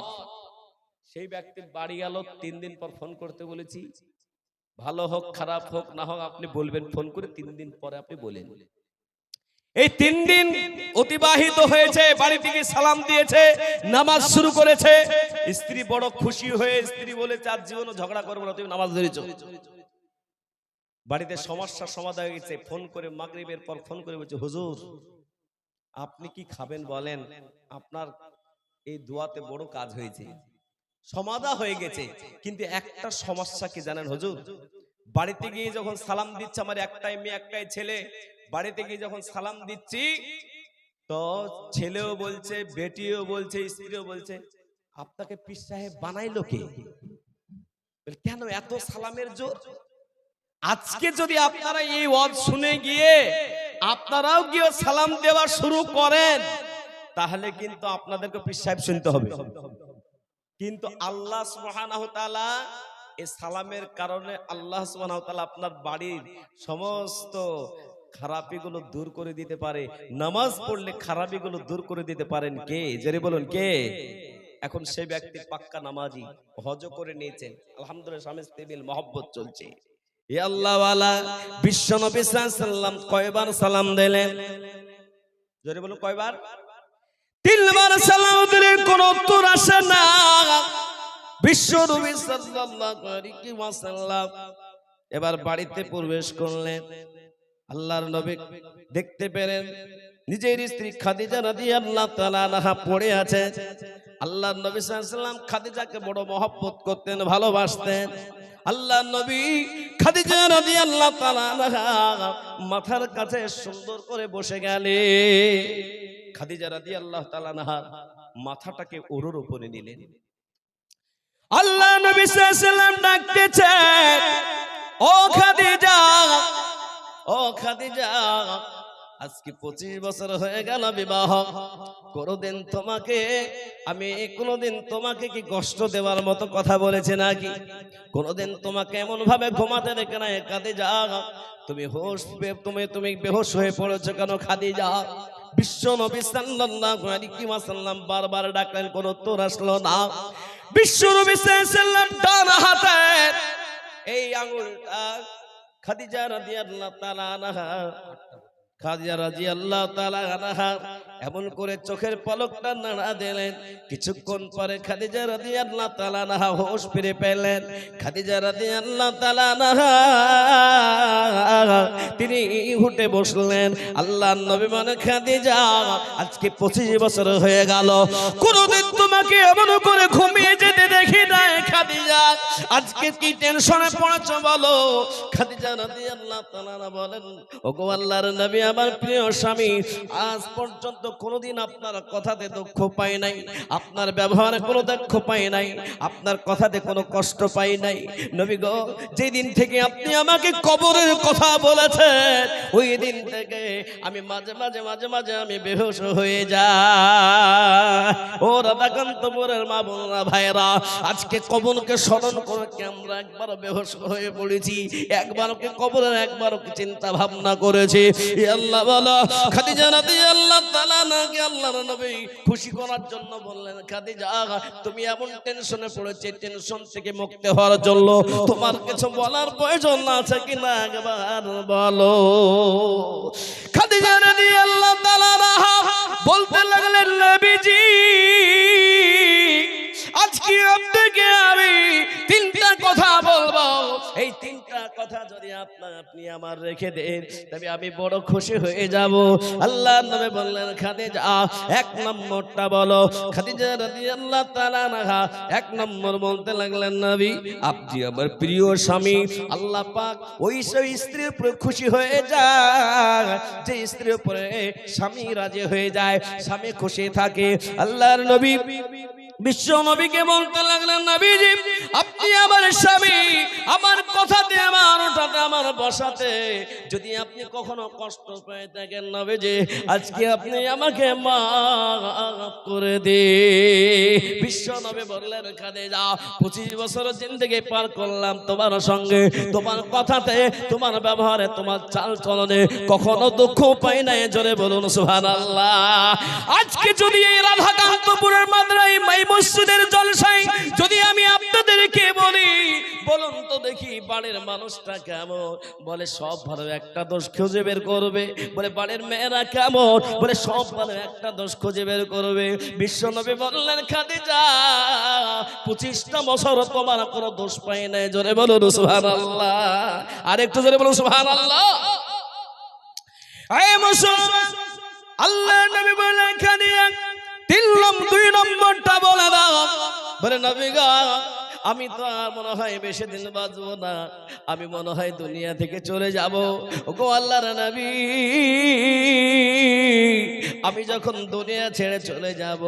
সেই ব্যক্তির বাড়ি গেল। 3 দিন পর ফোন করতে বলেছি, ভালো হোক খারাপ হোক না হোক আপনি বলবেন ফোন করে, 3 দিন পরে আপনি বলেন। এই 3 দিন অতিবাহিত হয়েছে, বাড়ি থেকে সালাম দিয়েছে, নামাজ শুরু করেছে। স্ত্রী বড় খুশি হয়ে স্ত্রী বলেছে আজ জীবনে ঝগড়া করবো না, তুমি নামাজ ধরেছো। বাড়িতে সমস্যার সমাধান হয়ে গেছে। ফোন করে মাগরিবের পর ফোন করে বলছে হুজুর আপনি কি খাবেন বলেন, আপনার এই দোয়াতে বড় কাজ হয়েছে, সমাধা হয়ে গেছে। কিন্তু একটা সমস্যা কি জানেন হুজুর? বাড়িতে গিয়ে যখন সালাম দিচ্ছে, আমার একটাই মেয়ে একটাই ছেলে, বাড়িতে গিয়ে যখন সালাম দিচ্ছি তো ছেলেও বলছে, বেটিও বলছে, স্ত্রীও বলছে আপনাকে পীর সাহেব বানাইলো কে? কেন এত সালামের জোর? আজকে যদি আপনারা এই ওয়াজ শুনে গিয়ে আপনারাও গিয়ে সালাম দেওয়া শুরু করেন, তাহলে কিন্তু আপনাদেরকে পীর সাহেব শুনতে হবে। কিন্তু আল্লাহ সুবহানাহু ওয়া তাআলা এই সালামের কারণে আল্লাহ সুবহানাহু ওয়া তাআলা আপনার বাড়ির সমস্ত খারাপিগুলো দূর করে দিতে পারে। নামাজ পড়লে খারাপিগুলো দূর করে দিতে পারেন কে? জোরে বলুন কে? এখন সেই ব্যক্তি পাক্কা নামাজি, হজ করে নিয়েছেন, আলহামদুলিল্লাহ, স্বামী স্ত্রীর মহব্বত চলছে। হে আল্লাহ ওয়ালা বিশ্ব নবী সাল্লাল্লাহু আলাইহি ওয়াসাল্লাম কয়বার সালাম দিলেন? জোরে বলুন কয়বার? 3 বার সালাম দিলেন, কোন উত্তর আসে না। বিশ্ব নবী সাল্লাল্লাহু আলাইহি ওয়াসাল্লাম এবার বাড়িতে প্রবেশ করলেন। আল্লাহর নবী দেখতে পেলেন নিজের স্ত্রী খাদিজা রাদিয়াল্লাহু তাআলা আনহা পড়ে আছে। আল্লাহর নবী সাল্লাল্লাহু আলাইহি ওয়াসাল্লাম খাদিজাকে বড় মহব্বত করতেন, ভালোবাসতেন। আল্লাহর নবী খাদিজা রাদিয়াল্লাহু তাআলা আনহা মাথার কাছে সুন্দর করে বসে গেলেন। খাদিজা রাদিয়াল্লাহু তাআলা আনহা মাথাটাকে ওরর উপরে নিলেন। আল্লাহ নবী সাল্লাল্লাহু আলাইহি ওয়াসাল্লাম ডাকতেছেন, ও খাদিজা, ও খাদিজা, আজকে 25 বছর হয়ে গেল বিবাহ, কোনদিন তোমাকে আমি তোমাকে কি কষ্ট দেওয়ার মতো কথা বলেছে নাকি? কোনদিন তোমাকে এমন ভাবে ঘুমাতে রেখে নাই? খাদিজা তুমি বেহুশ হয়ে পড়েছো কেন খাদিজা? বিশ্ব নবী সাল্লাল্লাহু আলাইহি ওয়াসাল্লাম বারবার ডাকলেন, কোন উত্তর আসলো না। বিশ্ব নবী সাল্লাল্লাহু আলাইহি ওয়াসাল্লাম ডান হাতে এই আঙ্গুলটা খাদিজা রাদিয়াল্লাহু তাআলা আনহা, খাদিজা রাদিয়াল্লাহু তাআলা আনহা এমন করে চোখের পলকটা নাড়া দিলেন। কিছুক্ষণ পরে খাদিজা রাদিয়াল্লাহু তাআলা আনহা হোশ ফিরে পেলেন। খাদিজা রাদিয়াল্লাহু তাআলা আনহা তিনি উঠে বসলেন। আল্লাহর নবী বলে, খাদিজা আজকে 25 বছর হয়ে গেল, কোনদিন তোমাকে এমন করে ঘুমিয়ে যেতে দেখি নাই। খাদিজা আজকে কি টেনশনে পড়েছো বলো? খাদিজা রাদিয়াল্লাহু তাআলা বলেন, ওগো আল্লাহর নবী, আমার প্রিয় স্বামী, আজ পর্যন্ত কোনোদিন আপনার কথাতে দুঃখ পাই নাই, আপনার ব্যবহারে কোনো দুঃখ পাই নাই, আপনার কথাতে কোনো কষ্ট পাই নাই। নবী গো, যেদিন থেকে আপনি আমাকে কবরের কথা বলেছেন, ওই দিন থেকে আমি মাঝে মাঝে আমি বেহুশ হয়ে যাই। ও রাধাকান্তপুরের মা বোনেরা ভাইরা, আজকে কবরকে স্মরণ করে আমরা একবার বেহুশ হয়ে পড়েছি, একবারকে কবরের একবারকে চিন্তা ভাবনা করেছি। আল্লাহ বলো, খাদিজা রাদিয়াল্লাহু তাআলা নাকি আল্লাহর নবী খুশি করার জন্য বললেন, খাদিজা তুমি এমন টেনশনে পড়েছে, টেনশন থেকে মুক্তি হওয়ার জন্য তোমার কিছু বলার প্রয়োজন আছে কিনা একবার বলো। খাদিজা রাদিয়াল্লাহু তাআলা বলতে লাগলেন, নবীজি আপনি আমার রেখে দেন, তবে আমি বড় খুশি হয়ে যাব। আল্লাহ নবী বললেন খাদিজা এক নম্বরটা বলো। খাদিজা রাদিয়াল্লাহু তাআলা আনহা এক নম্বর বলতে লাগলেন নবী আপনি আমার প্রিয় স্বামী। আল্লাহ পাক ওই সব স্ত্রীর উপর খুশি হয়ে যায় যে স্ত্রীর উপরে স্বামী রাজি হয়ে যায়, স্বামী খুশি থাকে। আল্লাহর নবী বিশ্ব নবীকে বলতে লাগলেন নবীজি আপনি আমার স্বামী, আমার কথাতে আমার ওঠাতে আমার বসাতে যদি আপনি কখনো কষ্ট পেয়ে থাকেন নবীজি আজকে আপনি আমাকে মাফ করে দিন। বিশ্ব নবী বললেন খাদিজা 25 বছর জিন্দেগি পার করলাম তোমার সঙ্গে, তোমার কথাতে তোমার ব্যবহারে তোমার চাল চলনে কখনো দুঃখ পাই নাই, জোরে বলুন সুবহানাল্লাহ। আজকে যদি এই রাধাকান্তপুরের মাদ্রাসায় মাই মসজিদের জলসায় যদি আমি আপনাদেরকে বলি বলুন তো দেখি বাড়ির মানুষটা কেমন, বলে সব ভালো, একটা দোষ খুঁজে বের করবে। বলে বাড়ির মেয়েরা কেমন, বলে সব ভালো, একটা দোষ খুঁজে বের করবে। বিশ্বনবী বললেন খাদিজা 25টা বছর তোমার কোনো দোষ পাই নাই, জোরে বলুন সুবহানাল্লাহ। আর একটু জোরে বলুন সুবহানাল্লাহ। এই মুসলমান আল্লাহ নবী বললেন খাদিজা 2 নম্বরটা বলে দাও। বলে নবী গো আমি তো আর মনে হয় বেশি দিন বাঁচবো না, আমি মনে হয় দুনিয়া থেকে চলে যাব। ওগো আল্লাহর নবী আমি যখন দুনিয়া ছেড়ে চলে যাব,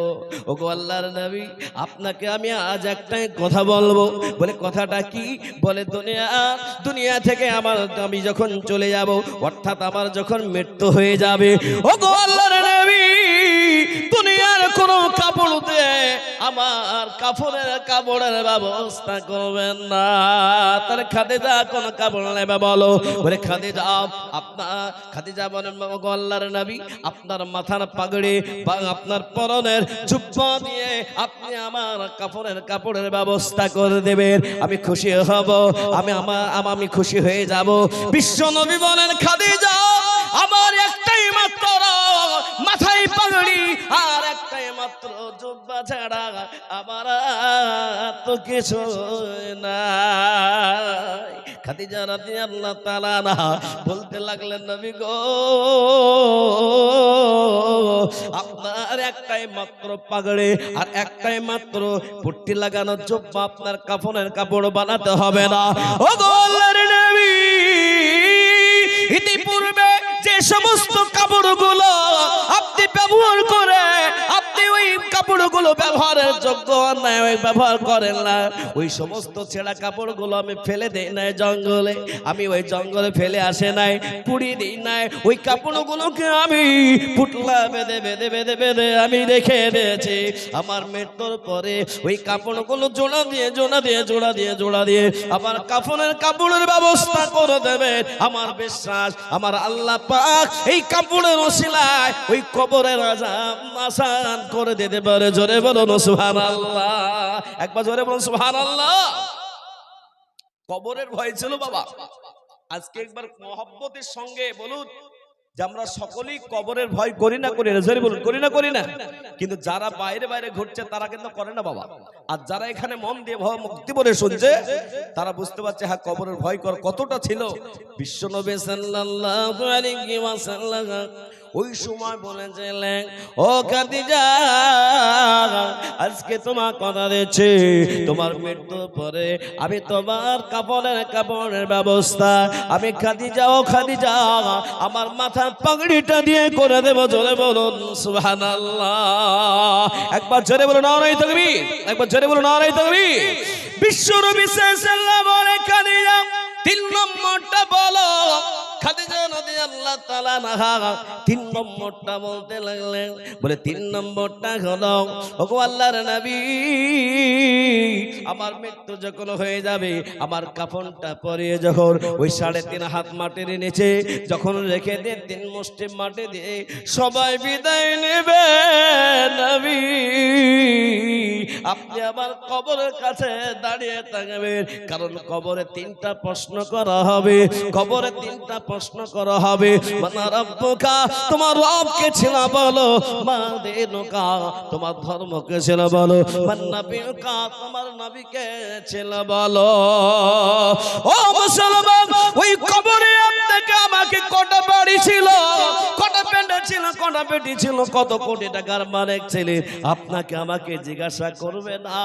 ওগো আল্লাহর নবী আপনাকে আমি আজ একটাই কথা বলবো। বলে কথাটা কি? বলে দুনিয়া থেকে আমি যখন চলে যাব অর্থাৎ আমার যখন মৃত্যু হয়ে যাবে, ওগো আল্লাহর নবী দুনিয়ার কোন কাপড় দিয়ে আমার কাপড়ের ব্যবস্থা করবেন না। তার খাদিজা কোন কাপড় নেবে বলো। বলে খাদিজা বলেন ওগো আল্লাহর নবী আপনার মাথার পাগড়ি বা আপনার পরনের জুব্বা দিয়ে আপনি আমার কাপড়ের ব্যবস্থা করে দেবেন, আমি খুশি হব, আমি খুশি হয়ে যাব। বিশ্ব নবী বলেন খাদিজা আমার একটাই মাত্র মাথায় পাগড়ি আর একটাই মাত্র জুব্বা ছাড়া আমার তো কিছু নাই। খাদিজা রাদিয়াল্লাহু তাআলা আনহা বলতে লাগলেন নবী গো আপনার একটাই মাত্র পাগড়ি আর একটাই মাত্র পট্টি লাগানো জুব্বা আপনার কাপড় বানাতে হবে না। ওগো আল্লাহর নবী ইতিপূর্বে যে সমস্ত কাপড়গুলো আপনি ব্যবহার করে আপনি ওই কাপড়গুলো ব্যবহারের যোগ্য নয়, ওই ব্যবহার করেন না, ওই সমস্ত ছেঁড়া কাপড়গুলো আমি ফেলে দেই নাই জঙ্গলে, আমি ওই জঙ্গলে ফেলে আসে নাই, পুড়িয়ে দিই নাই, ওই কাপড়গুলোকে আমি পুটলা বেঁধে আমি রেখে দিয়েছি। আমার মৃত্যুর পরে ওই কাপড়গুলো জোড়া দিয়ে আমার কাপড়ের ব্যবস্থা করে দেবেন। আমার বিশ্বাস আমার আল্লাহ পাক এই কাপড়ের ওসিলায় ওই কবরের আযাব আসান করে দিতে পারে। জোরে বলুন সুবহানাল্লাহ, একবার জোরে বলুন সুবহানাল্লাহ। কবরের ভয় ছিল বাবা। আজকে একবার মহব্বতের সঙ্গে বলুন যে আমরা সকলেই কবরের ভয় করি না জোরে বলুন করি না। কিন্তু যারা বাইরে ঘুরছে তারা কিন্তু করে না বাবা। আর যারা এখানে মন দিয়ে মুক্তি বলে শুনছে তারা বুঝতে পারছে হ্যাঁ কবরের ভয় কতটা ছিল। বিশ্বনবী সাল্লাল্লাহু আলাইহি ওয়াসাল্লাম ওই সময় বলেছিলেন ও খাদিজা আজকে তোমার কথা দিচ্ছি তোমার মৃত্যুর পরে আমি তোমার কাপড়ের ব্যবস্থা আমি খাদিজা আমার মাথার পাগড়িটা দিয়ে করে দেব। জোরে বলুন সুবহানাল্লাহ, একবার জোরে বলুন নারায়ে তাকবীর, একবার জোরে বলুন নারায়ে তাকবীর। বিশ্বনবী সাল্লাল্লাহু আলাইহি খাদিজা 3 নম্বরটা বলো। খাদিজা রাদিয়াল্লাহু তাআলা আনহা 3 নম্বরটা বলতে লাগলেন। বলে 3 নম্বরটা হলো ওগো আল্লাহর নবী আমার মৃত্যু যখন হয়ে যাবে আমার কাফনটা পরিয়ে যখন ওই 3.5 হাত মাটির নিচে যখন রেখে দিয়ে 3 মুষ্টি মাটি দিয়ে সবাই বিদায় নেবে নবী আপনি আমার কবরের কাছে দাঁড়িয়ে থাকবেন। কারণ কবরে 3টা প্রশ্ন করা হবে, কবরে 3টা প্রশ্ন করা হবে। মানা রাব্বুকা তোমার রবকে ছেলে বলো, মা দিনুকা তোমার ধর্মকে ছেলে বলো, মান নবিয়ুকা তোমার নবীকে ছেলে বলো। ও মুসলমান, ওই কবরে আপনাকে আমাকে কটা বাড়ি ছিল, কটা পেটে ছিল, কটা পেটি ছিল, কত কোটি টাকার মালিক ছিলেন, আপনাকে আমাকে জিজ্ঞাসা করবে না,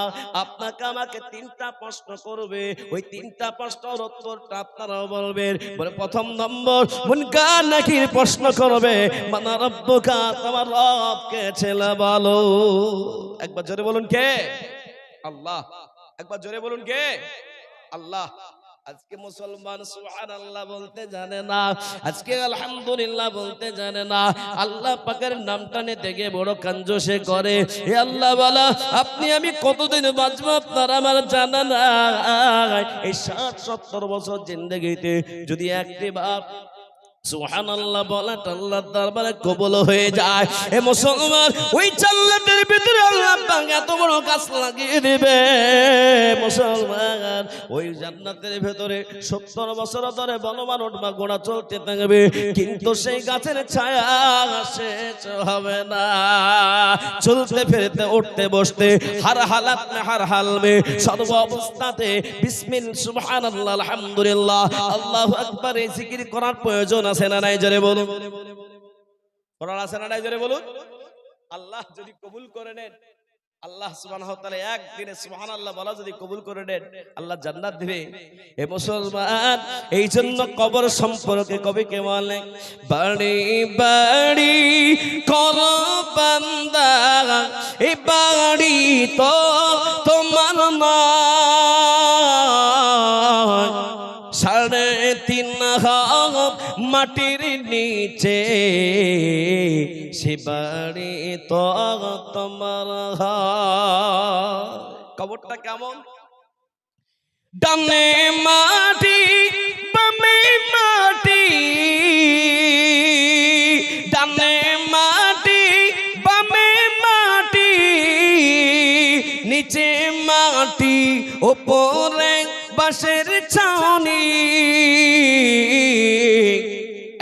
আপনাকে আমাকে তিনটা প্রশ্ন করবে। ওই তিনটা প্রশ্নের উত্তরটা আপনারাও বলবেন। বলে প্রথম নম্বর মুনকার নাকির প্রশ্ন করবে, মানা রব্বুকা তোমার রবকে ছেলে বলো। একবার জোরে বলুন কে? আল্লাহ। একবার জোরে বলুন কে? আল্লাহ। আজকে মুসলমান সুবহানাল্লাহ বলতে জানে না, আজকে আলহামদুলিল্লাহ বলতে জানে না, আল্লাহ পাকের নামটা নিতে গিয়ে বড় কাঞ্জুসে করে। হে আল্লাহ বলা, আপনি আমি কতদিন বাঁচবো আপনার আমার জানা না। এই 60-70 বছর জিন্দেগিতে যদি একটি বার সুবহানাল্লাহ বলাটা আল্লাহর দরবারে কবুল হয়ে যায়, এ মুসলমান ওই জান্নাতের ভিতরে আল্লাহ পাক এত বড় গাছ লাগিয়ে দিবে মুসলমান। ওই জান্নাতের ভিতরে 70 বছর ধরে বলবান উঠবা গোড়া চলতে থাকবে, কিন্তু সেই গাছের ছায়া শেষ হবে না। চলতে ফিরতে উঠতে বসতে হর হালাত মে হর হাল মে সর্ব অবস্থাতে বিসমিল্লাহ সুবহানাল্লাহ আলহামদুলিল্লাহ আল্লাহু আকবার এই জিকির করার প্রয়োজন আছে না নাই? জোরে বলুন। করার আছে না নাই? জোরে বলুন। আল্লাহ যদি কবুল করে নেন, আল্লাহ সুবহানাহু ওয়া তাআলা একদিনে সুবহানাল্লাহ বলা যদি কবুল করে নেন, আল্লাহ জান্নাত দিবে। এ মুসলমান, এই জন্য কবর সম্পর্কে কবি কে বলে, বাড়ি বাড়ি কর বান্দা এই বাড়ি তো তোমার নয়, 3.5 হাত মাটির নিচে সে বাড়ি তো তোমার হয়। কবরটা কেমন? ডানে মাটি বামে মাটি, ডানে মাটি বামে মাটি, নিচে মাটি উপরে বাঁশের ছাউনি,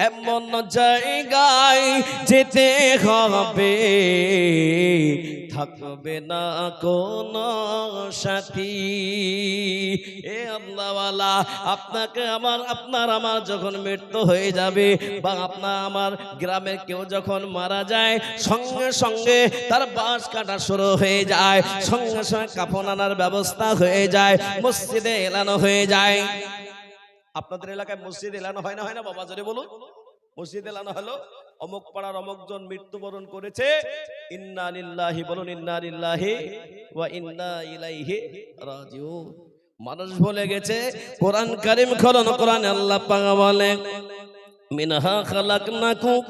এমন জায়গায় যেতে হবে থাকবে না কোন সাথী। এ আল্লাহওয়ালা, আপনাকে আমার আপনার আমার যখন মৃত্যু হয়ে যাবে, বা আপনার আমার গ্রামের কেউ যখন মারা যায়, সঙ্গে সঙ্গে তার বাঁশ কাটা শুরু হয়ে যায়, সঙ্গে সঙ্গে কাফন আনার ব্যবস্থা হয়ে যায়, মসজিদে এলানো হয়ে যায়। আপনাদের এলাকায় মসজিদ এলানো হয় না? হয় না বাবা? জোরে বলুন। মসজিদ এলানো হলো, অমুক পাড়ার অমুকজন মৃত্যুবরণ করেছে, ইন্না লিল্লাহি বলুন, ইন্না লিল্লাহি ওয়া ইন্না ইলাইহি রাজিউন। মানুষ ভুলে গেছে কোরআন কারীম খোলেন, কোরআনে আল্লাহ পাক বলেন মিনহা খালাকনাকুম,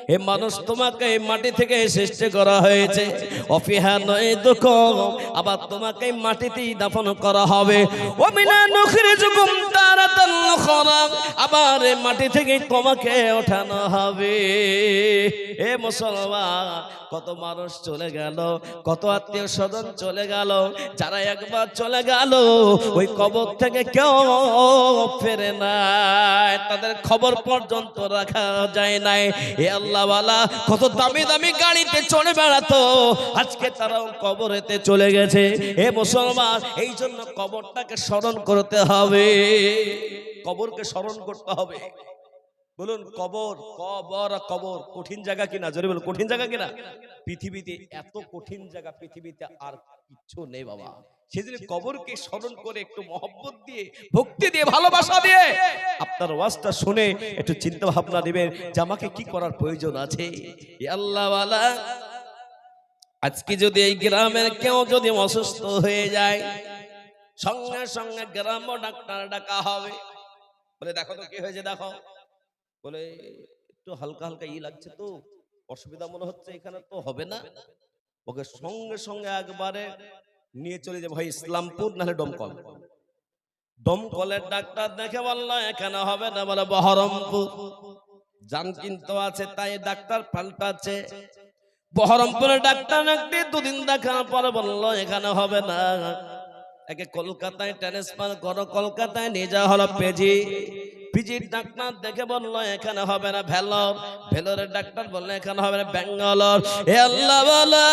হে মানুষ তোমাকে এই মাটি থেকে সৃষ্টি করা হয়েছে, অফিহা নুইদুকুম, আবার তোমাকে মাটিতেই দাফন করা হবে, ওয়া মিনা নুখরিজুকুম তারাতান উখরা, আবার এই মাটি থেকে তোমাকে ওঠানো হবে। হে মুসলমান, কত মানুষ চলে গেল, কত আত্মীয় স্বজন চলে গেল, যারা একবার চলে গেল ওই কবর থেকে কেউ ফেরে না, তাদের খবর পর্যন্ত রাখা যায় নাই। এ আল্লাহওয়ালা কত দামি দামি গাড়িতে চড়ে বেড়াতো, আজকে তারাও কবরেতে চলে গেছে। হে মুসলমান, এই জন্য কবরটাকে স্মরণ করতে হবে, কবরকে স্মরণ করতে হবে। বলুন কবর, কবর কবর কঠিন জায়গা কিনা? জোরে বলুন, কঠিন জায়গা কিনা? পৃথিবীতে এত কঠিন জায়গা পৃথিবীতে আর কিচ্ছু নেই বাবা। সেজন্য কবরকে স্মরণ করে একটু মহব্বত দিয়ে, ভক্তি দিয়ে, ভালোবাসা দিয়ে আপনার ওয়াজটা শুনে একটু চিন্তা ভাবনা দিবেন যে আমাকে কি করার প্রয়োজন আছে। আল্লাহওয়ালা, আজকে যদি এই গ্রামের কেউ যদি অসুস্থ হয়ে যায়, সঙ্গে সঙ্গে গ্রাম ডাক্তার ডাকা হবে। বলে দেখো তো কি হয়েছে, দেখো। বলে একটু হালকা হালকা লাগছে তো, অসুবিধা মনে হচ্ছে, এখানে তো হবে না। ওকে সঙ্গে সঙ্গে একবারে নিয়ে চলে যাবে ভাই ইসলামপুর, নাহলে দমকল। দমকলের ডাক্তার দেখে বলল এখানে হবে না, বলে বহরমপুর। জান কিন্তু আছে তাই ডাক্তার পাল্টাচ্ছে। বহরমপুরের ডাক্তার একদিন দুদিন দেখার পরে বলল এখানে হবে না, একে কলকাতায় ট্রান্সফার করো। কলকাতায় নিয়ে যাওয়া হলো পেজি। পিজির ডাক্তার দেখে বললো এখানে হবে না ভেলোর, ভেলোরের ডাক্তার বললো এখানে হবে না ব্যাঙ্গালোর। হে আল্লাহ বলা,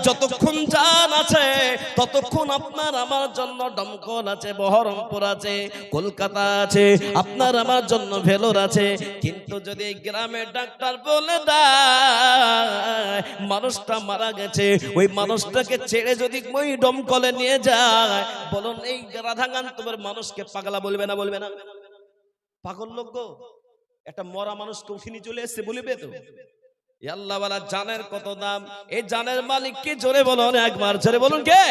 যতক্ষণ জান আছে ততক্ষণ আপনার আমার জন্য দমকল আছে, বহরমপুর আছে, কলকাতা আছে, আপনার আমার জন্য ভেলোর আছে। কিন্তু যদি গ্রামের ডাক্তার বলে দেয় মানুষটা মারা গেছে, ওই মানুষটাকে ছেড়ে যদি ওই দমকলে নিয়ে যায়, বলুন এই রাধাগান তোমার মানুষকে পাগলা বলবে না? বলবে না? পাগল লোক গো, একটা মরা মানুষকে উঠিনি চলে এসছে বলবে তো? আল্লাহ ওয়ালা জানের কত দাম। এই জানের মালিক কে? জোরে বলুন, একবার জোরে বলুন কে?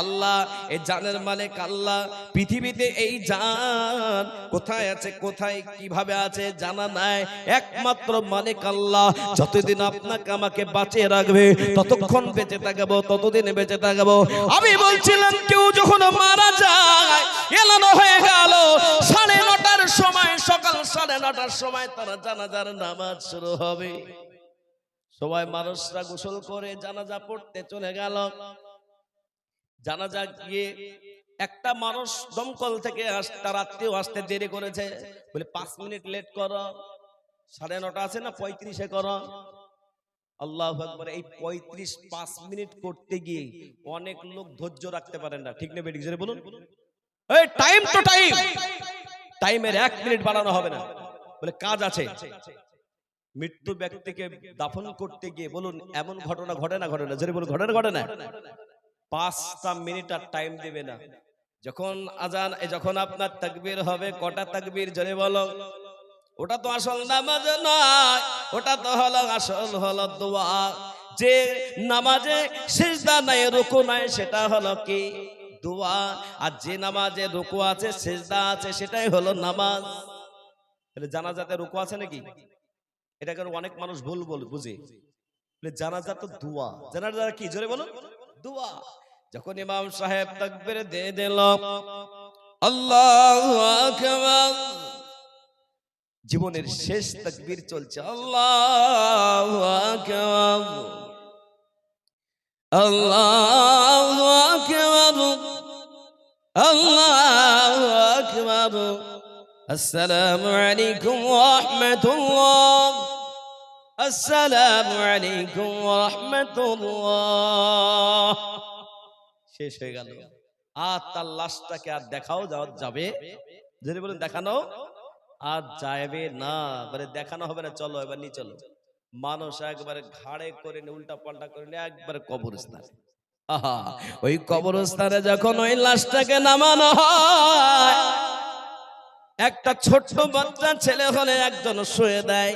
আল্লাহ। এই জানের মালিক আল্লাহ। পৃথিবীতে এই জান কোথায় আছে, কোথায় কিভাবে আছে জানা নাই, একমাত্র মালিক আল্লাহ। যতদিন আপনাকে আমাকে বাঁচিয়ে রাখবে ততক্ষণ বেঁচে থাকবো, ততদিন বেঁচে থাকবো। আমি বলছিলাম কেউ যখন মারা যায়, এলানো হয়ে গেল 9:30টার সময়, সকাল 9:30টার সময় তার জানাজার নামাজ শুরু হবে। সবাই মানুষরা গোসল করে জানাজা পড়তে চলে গেল। জানাজা গিয়ে একটা মানুষ দমকল থেকে তার আত্মীয় আসতে দেরি করেছে, বলে 5 মিনিট লেট করো, 9:30 আছে না 35-এ করো। আল্লাহু আকবার। এই 5 মিনিট করতে গিয়ে অনেক লোক ধৈর্য রাখতে পারেন না, ঠিক না বেঠিক জোরে বলুন? এই টাইম তো টাইম, টাইমের 1 মিনিট বাড়ানো হবে না, বলে কাজ আছে। মৃত্যু ব্যক্তিকে দাফন করতে গিয়ে বলুন এমন ঘটনা ঘটে না? ঘটে না? জোরে বলুন, ঘটে না? ঘটে না? 5টা মিনিট আর টাইম দেবে না। যখন আজান, যখন আপনার তাকবীর হবে, কটা তাকবীর জোরে বলো? ওটা তো আসল নামাজ নয়, ওটা তো হলো আসল হলো দোয়া। যে নামাজে সিজদা নাই, রুকু নাই, সেটা হলো কি? দোয়া। আর যে নামাজে রুকু আছে, সিজদা আছে, সেটাই হলো নামাজ। তাহলে জানাজাতে রুকু আছে নাকি? এটা কারণ অনেক মানুষ ভুল বুঝে। জানাজা তো দোয়া। জানাজা কি? জোরে বলো, দোয়া। যখন ইমাম সাহেব তাকবীর দিয়ে দিল, আল্লাহু আকবার, জীবনের শেষ তাকবীর চলছে, আল্লাহু আকবার, আল্লাহু আকবার, আল্লাহু আকবার, আসসালামু আলাইকুম ওয়া রাহমাতুল্লাহ, আসসালামু আলাইকুম ওয়া রাহমাতুল্লাহ। শেষ হয়ে গেল। আর তার লাশটাকে আর দেখাও যাবে? যদি বলেন দেখানো আর যাবে না, মানে দেখানো হবে না। চলো এবার নিয়ে চলো। মানুষ একবারে ঘাড়ে করে নিয়ে উল্টা পাল্টা করে নিয়ে একবারে কবরস্থানে। আহা, ওই কবরস্থানে যখন ওই লাশটাকে নামানো হয়, একটা ছোট্ট বাচ্চা ছেলে হলে একজন শুয়ে দেয়,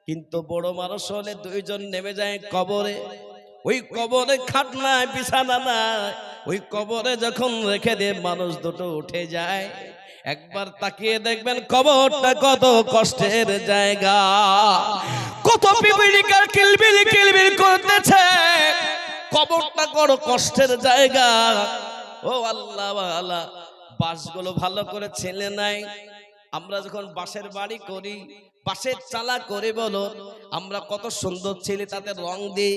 কিন্তু বড় মানুষ হলে 2 জন নেমে যায় কবরে। ওই কবরে খাট নাই, বিছানা নাই, ওই কবরে যখন রেখে দিয়ে মানুষ দুটো উঠে যায়, একবার তাকিয়ে দেখবেন কবরটা কত কষ্টের জায়গা, কত পিপিলিকার কিলবিল কিলবিল করতেছে, কবরটা বড় কষ্টের জায়গা। ও আল্লাহ ওয়ালা, বাঁশগুলো ভালো করে ছেলে নাই। আমরা যখন বাঁশের বাড়ি করি, বাঁশের চালা করে বলো, আমরা কত সুন্দর ছেলে তাতে রং দিই।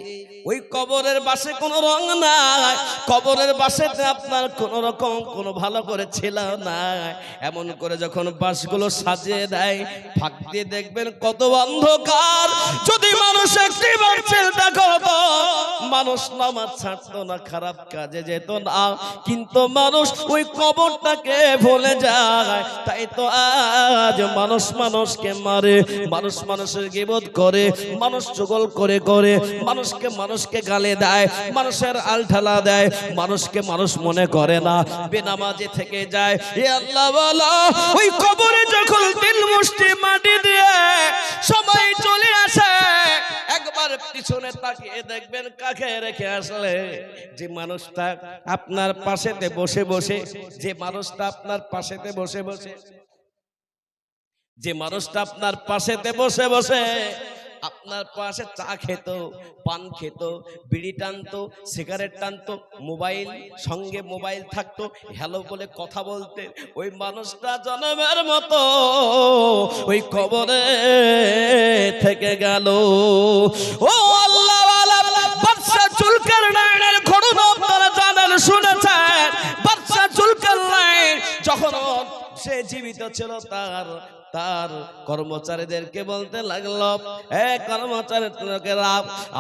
ওই কবরের বাঁশে কোনো রং নাই, কবরের বাঁশেতে আপনার কোন রকম কোনো ভালো করে ছেলা নাই। এমন করে যখন বাঁশগুলো সাজিয়ে দেয়, ফাঁক দিয়ে দেখবেন কত অন্ধকার। যদি মানুষ একটিবার চিন্তা করতো, মানুষ নামাজ ছাড়তো না, খারাপ কাজে যেত না। কিন্তু মানুষ ওই কবরটাকে ভুলে যায়। তাই তো আজ মানুষ মানুষকে মারে, মানুষ মানুষের গীবত করে, মানুষ চুগল করে করে মানুষকে গালে দেয়, মানুষের আলঠালা দেয়, মানুষকে মানুষ মনে করে না, বেনামাজি থেকে যায়। এ আল্লাহ বলো, ওই কবরে যখন 3 মুষ্টি মাটি দিয়ে সবাই চলে আসে, একবার পিছনে তাকিয়ে দেখবেন কাকে রেখে আসলে। যে মানুষটা আপনার পাশেতে বসে বসে, যে মানুষটা আপনার পাশেতে বসে বসে, যে মানুষটা আপনার পাশেতে বসে বসে আপনার পাশে চা খেত, পান খেত, বিড়ি টানতো, সিগারেট টানতো, মোবাইল সঙ্গে মোবাইল থাকতো, হ্যালো বলে কথা বলতে, ওই মানুষটা জনমের মতো ওই কবরে থেকে গেল। ও আল্লাহ ওয়ালা, বাদশা জুলকারনাইনের ঘটনা আপনারা জানেন, শুনেছেন। বাদশা জুলকারনাইন যখন সে জীবিত ছিল তার তার কর্মচারীদেরকে বলতে লাগলো, কর্মচারীরা,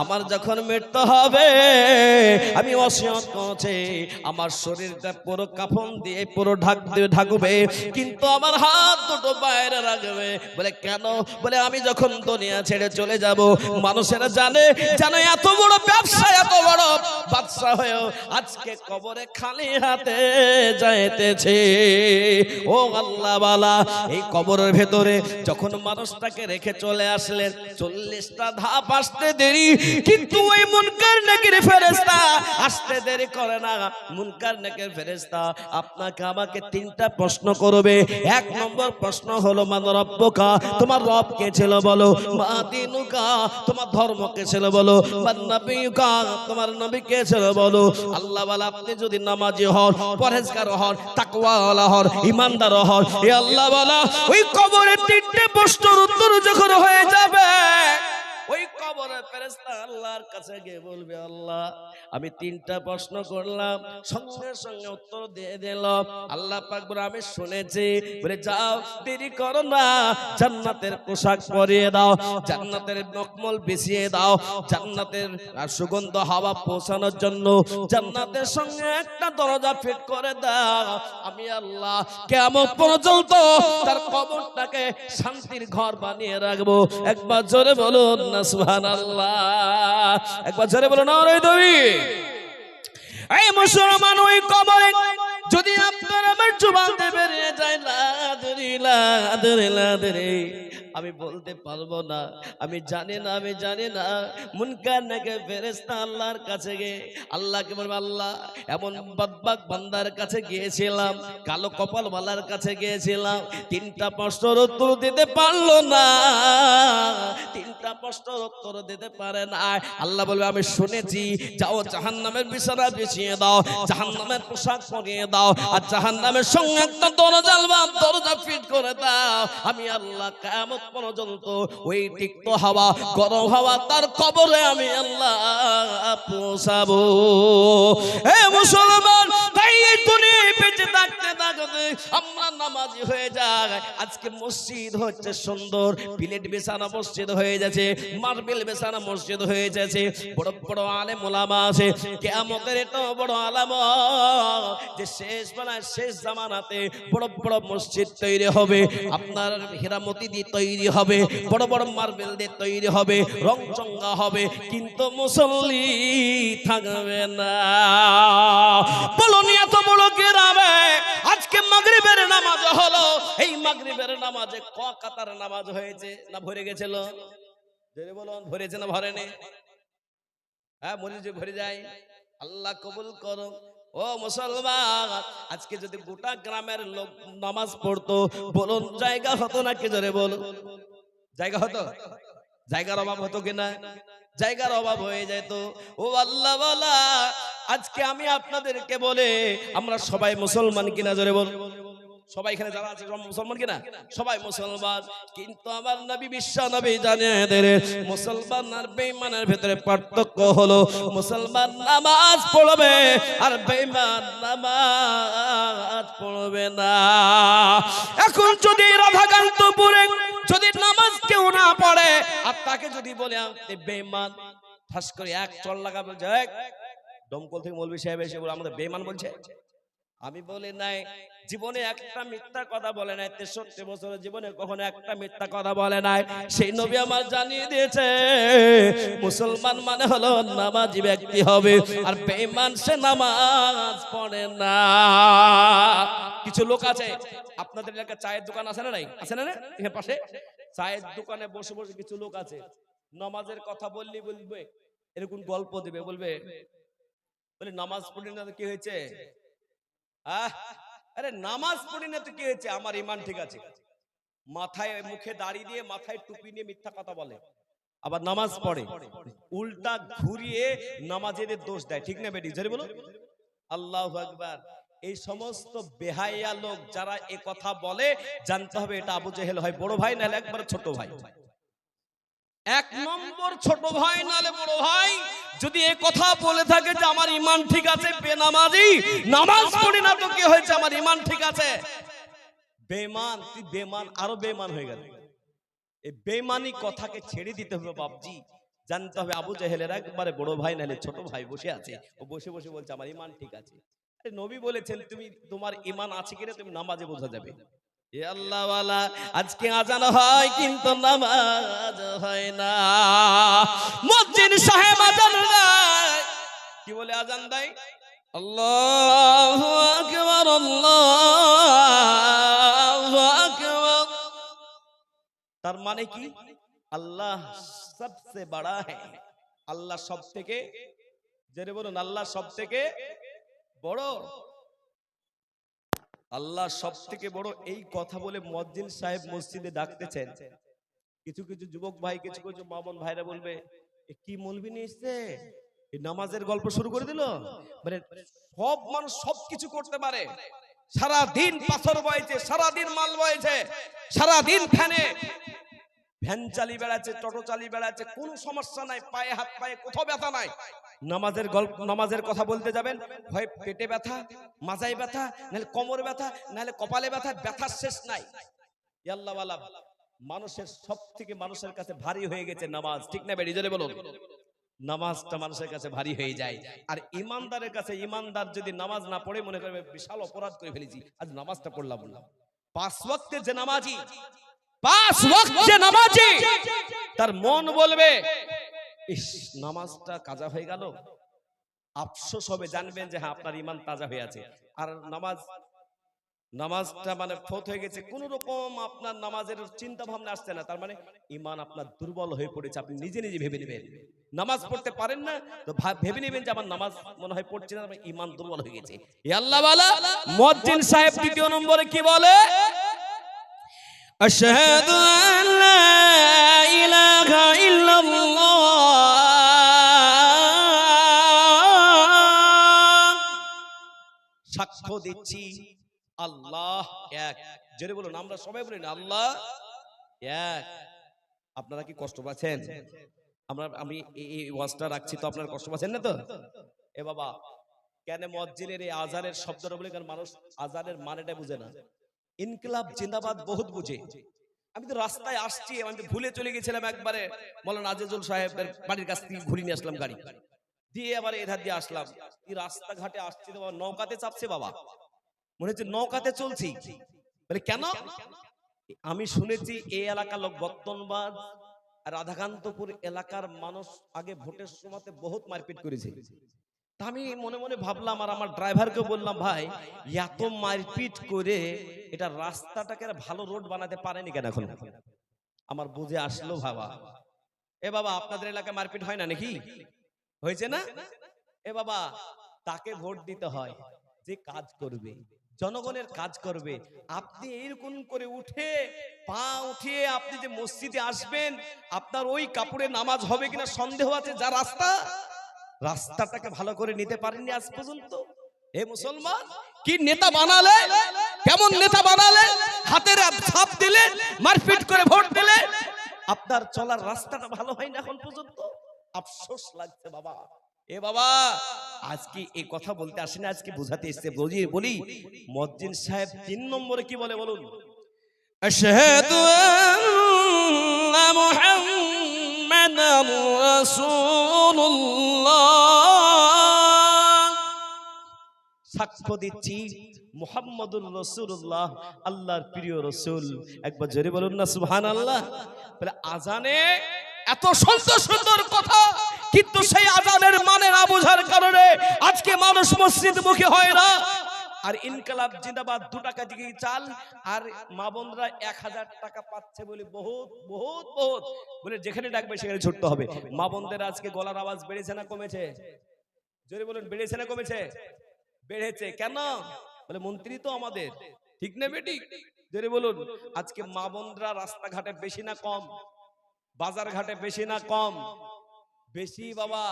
আমার যখন মৃত্যু হবে আমি ওসিয়ত করছি আমার শরীরটা পুরো কাফন দিয়ে পুরো ঢাকবে, কিন্তু আমার হাত দুটো বাইরে রাখবে। বলে কেন? বলে আমি যখন দুনিয়া ছেড়ে চলে যাব মানুষেরা জানে এত বড় ব্যবসা, এত বড় বাদশা হয়েও আজকে কবরে খালি হাতে যাইতেছে। ও আল্লাহ বালা, এই কবরের ভেতরে যখন মানুষটাকে রেখে চলে আসলেন 40টা ধাপ আসতে দেরি, কিন্তু ওই মুনকার নাকির ফেরেশতা আসতে দেরি করে না। মুনকার নাকির ফেরেশতা আপনাকে আমাকে 3টা প্রশ্ন করবে। 1 নম্বর প্রশ্ন হলো মান রব্বুকা, তোমার রব কে ছিল বলো। মা দিনুকা, তোমার ধর্ম কে ছিল বলো। মান নবিয়ুকা, তোমার নবী কে ছিল বলো। আল্লাহ বলে আপনি যদি নামাজি হন, পরহেজগার হন, তাকওয়াওয়ালা হন, ঈমানদার হন, এ আল্লাহ বলা ওই কবরে 3টে প্রশ্নের উত্তর যখন হয়ে যাবে, ওই কবরের ফেরেশতা আল্লাহর কাছে গিয়ে বলবে, আল্লাহ আমি 3টা প্রশ্ন করলাম, সঙ্গে সঙ্গে উত্তর দিয়ে দিল। আল্লাহ পাক বলে আমি শুনেছি, বলে যাও দেরি করো না, জান্নাতের পোশাক পরিয়ে দাও, জান্নাতের মখমল বিছিয়ে দাও, জান্নাতের সুগন্ধ হাওয়া পৌঁছানোর জন্য জান্নাতের সঙ্গে একটা দরজা ফিট করে দাও। আমি আল্লাহ কিয়ামত পর্যন্ত তার কবরটাকে শান্তির ঘর বানিয়ে রাখবো। একবার জোরে বলুন না সুবহানাল্লাহ, একবার জোরে বলুন না রে তুমি। এই মুসলমান, ওই কবরে যদি আপনার আমার জবান দিয়ে বেরিয়ে যায় আমি বলতে পারবো না, আমি জানি না। মুনকার নাকির ফেরেশতা আল্লাহর কাছে গিয়ে আল্লাহকে বলবে, আল্লাহ এমন বদবাক বান্দার কাছে গিয়েছিলাম, কালো কপালওয়ালার কাছে গিয়েছিলাম, 3টা প্রশ্নের উত্তর দিতে পারলো না, 3টা প্রশ্নের উত্তর দিতে পারে না। আল্লাহ বলবে আমি শুনেছি, যাও জাহান্নামের বিছানা বিছিয়ে দাও, জাহান্নামের পোশাক পরিয়ে দাও, আর জাহান্নামের সঙ্গে একটা দরজা ফিট করে দাও। আমি আল্লাহ কিয়ামত পর্যন্ত ওই তিক্ত হাওয়া, গরম হাওয়া তার কবরে আমি আল্লাহ পৌঁছাবো। হে মুসলমান, তাই এই দুনিয়ায় বেঁচে থাকতে আমরা নামাজি হয়ে যাই। আজকে মসজিদ হচ্ছে সুন্দর, প্লেট বিছানা মসজিদ হয়ে যাচ্ছে, মার্বেল বিছানা মসজিদ হয়ে যাচ্ছে, বড় বড় আলেম ওলামা আছে। কিয়ামতের এত বড় আলামত যে শেষ জামানাতে বড় বড় মসজিদ তৈরি হবে, আপনার হীরামতি দিয়ে তৈরি হবে, বড় বড় মার্বেল দিয়ে তৈরি হবে, রং চঙ্গা হবে, কিন্তু মুসল্লি থাকবে না। বলুন এত বড় গ্রামে আজকে মাগরিবের নামাজ হলো, এই মাগরিবের নামাজে ক কাতার নামাজ হয়েছে না ভরে গেছিল? জোরে বলুন, ভরেছে না ভরেনি? হ্যাঁ, মসজিদে ভরে যায়। আল্লাহ কবুল করো। ও মুসলমান, আজকে যদি গোটা গ্রামের লোক নামাজ পড়তো, বলুন জায়গা হতো না? কি জোরে বলুন, জায়গা হতো? জায়গার অভাব হতো কিনা? জায়গার অভাব হয়ে যেত। ও আল্লাহ ওয়ালা, আজকে আমি আপনাদেরকে বলে, আমরা সবাই মুসলমান কিনা? জোরে বল। সবাই এখানে যারা আছে মুসলমান কিনা? সবাই মুসলমান, কিন্তু আমার নবী বিশ্ব নবী জানিয়ে দেন মুসলমান আর বেঈমানের ভিতরে পার্থক্য হলো মুসলমান নামাজ পড়বে আর বেঈমান নামাজ পড়বে না। এখন যদি রাধাকান্তপুরে যদি নামাজ কেউ না পড়ে আর তাকে যদি বলে বেঈমান, ঠাস করে এক চল লাগাবে, যায় দমকল থেকে মৌলভী সাহেব এসে বলে আমাদের বেঈমান বলছে। আমি বলি নাই, জীবনে একটা মিথ্যা কথা বলে নাই, 63 বছরের জীবনে কখনো একটা মিথ্যা কথা বলে নাই। সেই নবী আমার জানিয়ে দিয়েছে মুসলমান মানে হলো নামাজি ব্যক্তি হবে, আর বেঈমান সে নামাজ পড়ে না। কিছু লোক আছে, আপনাদের এলাকায় চায়ের দোকান আছে না নাই? আছে না? এখানে পাশে চায়ের দোকানে বসে বসে কিছু লোক আছে, নামাজের কথা বললি বলবে, এরকম গল্প দিবে, বলবে বলে নামাজ পড়ি না তো কি হয়েছে? আরে নামাজ পড়ি না তো কি হয়েছে, আমার ঈমান ঠিক আছে। মাথায় মুখে দাড়ি দিয়ে মাথায় টুপি নিয়ে মিথ্যা কথা বলে, আবার নামাজ পড়ে, উল্টা ঘুরিয়ে নামাজেদের দোষ দেয়। ঠিক না বেটি? জোরে বলো আল্লাহু আকবার। এই সমস্ত বেহায়া লোক যারা এ কথা বলে, জানতে হবে এটা আবু জেহেল হয় বড় ভাই, নাহলে একবার ছোট ভাই। 1 নম্বর ছোট ভাই নাহলে বড় ভাই যদি এই কথা বলে থাকে যে আমার ঈমান ঠিক আছে, বেনামাজি নামাজ পড়ি না তো কি হয়েছে, আমার ঈমান ঠিক আছে, বেঈমান, তুই বেঈমান, আরো বেঈমান হয়ে গেল। এই বেঈমানি কথাকে ছেড়ে দিতে হবে বাপজি। জানতে হবে আবু জেহেলের একবারে বড় ভাই নালে ছোট ভাই বসে আছে, ও বসে বসে বলছে আমার ঈমান ঠিক আছে। আরে নবী বলেছেন তুমি তোমার ঈমান আছে কিনা তুমি নামাজে বোঝা যাবে। এ আল্লাহ ওয়ালা, আজকে আজান হয় কিন্তু নামাজ হয় না। মুয়াজ্জিন সাহেব আজান দেয়, কি বলে আজান দেয়? আল্লাহু আকবার, আল্লাহু আকবার। তার মানে কি? আল্লাহ সবচেয়ে বড় হ্যাঁ, আল্লাহ সব থেকে, জেনে বলুন আল্লাহ সব থেকে বড়, আল্লাহ সব থেকে বড়। এই কথা বলে মুয়াজ্জিন সাহেব মসজিদে ডাকতেছেন। কিছু কিছু যুবক ভাই, কিছু কিছু মামুন ভাইরা বলবে এ কি মৌলবি নিয়ে এসছে, এই নামাজের গল্প শুরু করে দিল। মানে সব মানুষ সব কিছু করতে পারে, সারা দিন পাথর বইছে, সারা দিন মাল বইছে, সারা দিন ভ্যান চালিয়ে বেড়াচ্ছে, টোটো চালিয়ে বেড়াচ্ছে, কোনো সমস্যা নাই, পায়ে হাত পায়ে কোথাও ব্যথা নাই। নামাজের গল্প, নামাজের কথা বলতে যাবেন, হয় পেটে ব্যথা, মাজায় ব্যথা, নাহলে কোমর ব্যথা, নাহলে কপালে ব্যথা, ব্যথার শেষ নাই। আল্লাহ ওয়ালা, মানুষের সব থেকে মানুষের কাছে ভারী হয়ে গেছে নামাজ, ঠিক না বেড়ি জোরে বলুন। নামাজটা মানুষের কাছে ভারী হয়ে যায়। আর ইমানদারের কাছে, ইমানদার যদি নামাজ না পড়ে মনে করবে বিশাল অপরাধ করে ফেলেছি, আজ নামাজটা পড়লাম না। 5 ওয়াক্তের যে নামাজি, 5 ওয়াক্ত যে নামাজি, তার মন বলবে ইস নামাজটা কাজা হয়ে গেল, আফসোস হবে, জানবেন যে হ্যাঁ আপনার ঈমান তাজা হয়ে আছে। আর নামাজটা মানে ফৌত হয়ে গেছে, কোন রকম আপনার নামাজের চিন্তা ভাবনা আসছে না, তার মানে ঈমান আপনার দুর্বল হয়ে পড়েছে। আপনি নিজে নিজে ভেবে নেবেন, নামাজ পড়তে পারেন না তো ভেবে নেবেন যে আমার নামাজ মনে হয় পড়ছে না, আমার ঈমান দুর্বল হয়ে গেছে। এ আল্লাহ ওয়ালা, মুয়াজ্জিন সাহেব দ্বিতীয় নম্বরে কি বলে? আশহাদু আল্লা ইলাহা ইল্লাল্লাহ, সাক্ষ্য দিচ্ছি আল্লাহ এক। জোরে বলুন, আমরা সবাই বলি না আল্লাহ এক। আপনারা কি কষ্ট পাচ্ছেন? আমি এই ওয়াজটা রাখছি তো আপনারা কষ্ট পাচ্ছেন না তো? এ বাবা, কেন মুয়াজ্জিনের এই আজানের শব্দটা বলে? কারণ মানুষ আজানের মানেটা বুঝে না। ইনকিলাব জিন্দাবাদ বহুত বুঝে। আমি তো রাস্তায় আসছি, আমি তো ভুলে চলে গেছিলাম একবারে মাওলানা আজিজুল সাহেবের বাড়ির কাছ থেকে ঘুরে নিয়ে আসলাম গাড়ি দিয়ে, আবার এধার দিয়ে আসলাম। এই রাস্তাঘাটে আসছি তো নৌকাতে চাপছে বাবা, মনে হচ্ছে নৌকাতে চলছি। বলে কেন? আমি শুনেছি এই এলাকার লোক বর্তনবাদ আর রাধাকান্তপুর এলাকার মানুষ আগে ভোটের সময়তে বহুত মারপিট করেছে। তা আমি মনে মনে ভাবলাম, আর আমার ড্রাইভারকে বললাম ভাই এত মারপিট করে এটা রাস্তাটাকে ভালো রোড বানাতে পারেনি কেন এখন? আমার বুঝে আসলো বাবা, এ বাবা আপনাদের এলাকায় মারপিট হয় না নাকি? হয়েছে না? এ বাবা, তাকে ভোট দিতে হয় যে কাজ করবে, জনগণের কাজ করবে। আপনি এইরকম করে উঠে পা উঠিয়ে আপনি যে মসজিদে আসবেন, আপনার ওই কাপড়ে নামাজ হবে কিনা সন্দেহ আছে। যা রাস্তাটাকে ভালো করে নিতে পারেননি আজ পর্যন্ত। হে মুসলমান, কি নেতা বানালে, কেমন নেতা বানালে, হাতের ছাপ দিলে, মারপিট করে ভোট দিলে, আপনার চলার রাস্তাটা ভালো হয় না এখন পর্যন্ত। আফসোস লাগছে বাবা। এ বাবা, আজকে এই কথা বলতে আসি না, আজকে বোঝাতে এসেছে। বলি মুয়াজ্জিন সাহেব 3 নম্বরে কি বলে বলুন? আশহাদু আন্না মুহাম্মাদার রাসূলুল্লাহ, সাক্ষ্য দিচ্ছি মুহাম্মাদুর রাসূলুল্লাহ আল্লাহর প্রিয় রাসূল। একবার জোরে বলুন না সুবহানাল্লাহ। বলে আজানে এত সুন্দর সুন্দর কথা, কিন্তু সেই আজানের মানে না বোঝার কারণে আজকে মানুষ মসজিদ মুখী হয় না। আর ইনকিলাব জিন্দাবাদ 2 টাকা দিয়ে চাল, আর মা বোনরা 1000 টাকা পাচ্ছে বলে বহুত বহুত বহুত বলে যেখানে ডাকবে সেখানে ছুটতে হবে। মা বোনদের আজকে গলার আওয়াজ বেড়েছে না কমেছে? জোরে বলুন, বেড়েছে না কমেছে? বেড়েছে। কেন? বলে মন্ত্রী তো আমাদের, ঠিক না বেটি? জোরে বলুন। আজকে মা বোনরা রাস্তাঘাটে বেশি না কম? বাজার ঘাটে বেশি না কম? বেশি বাবা,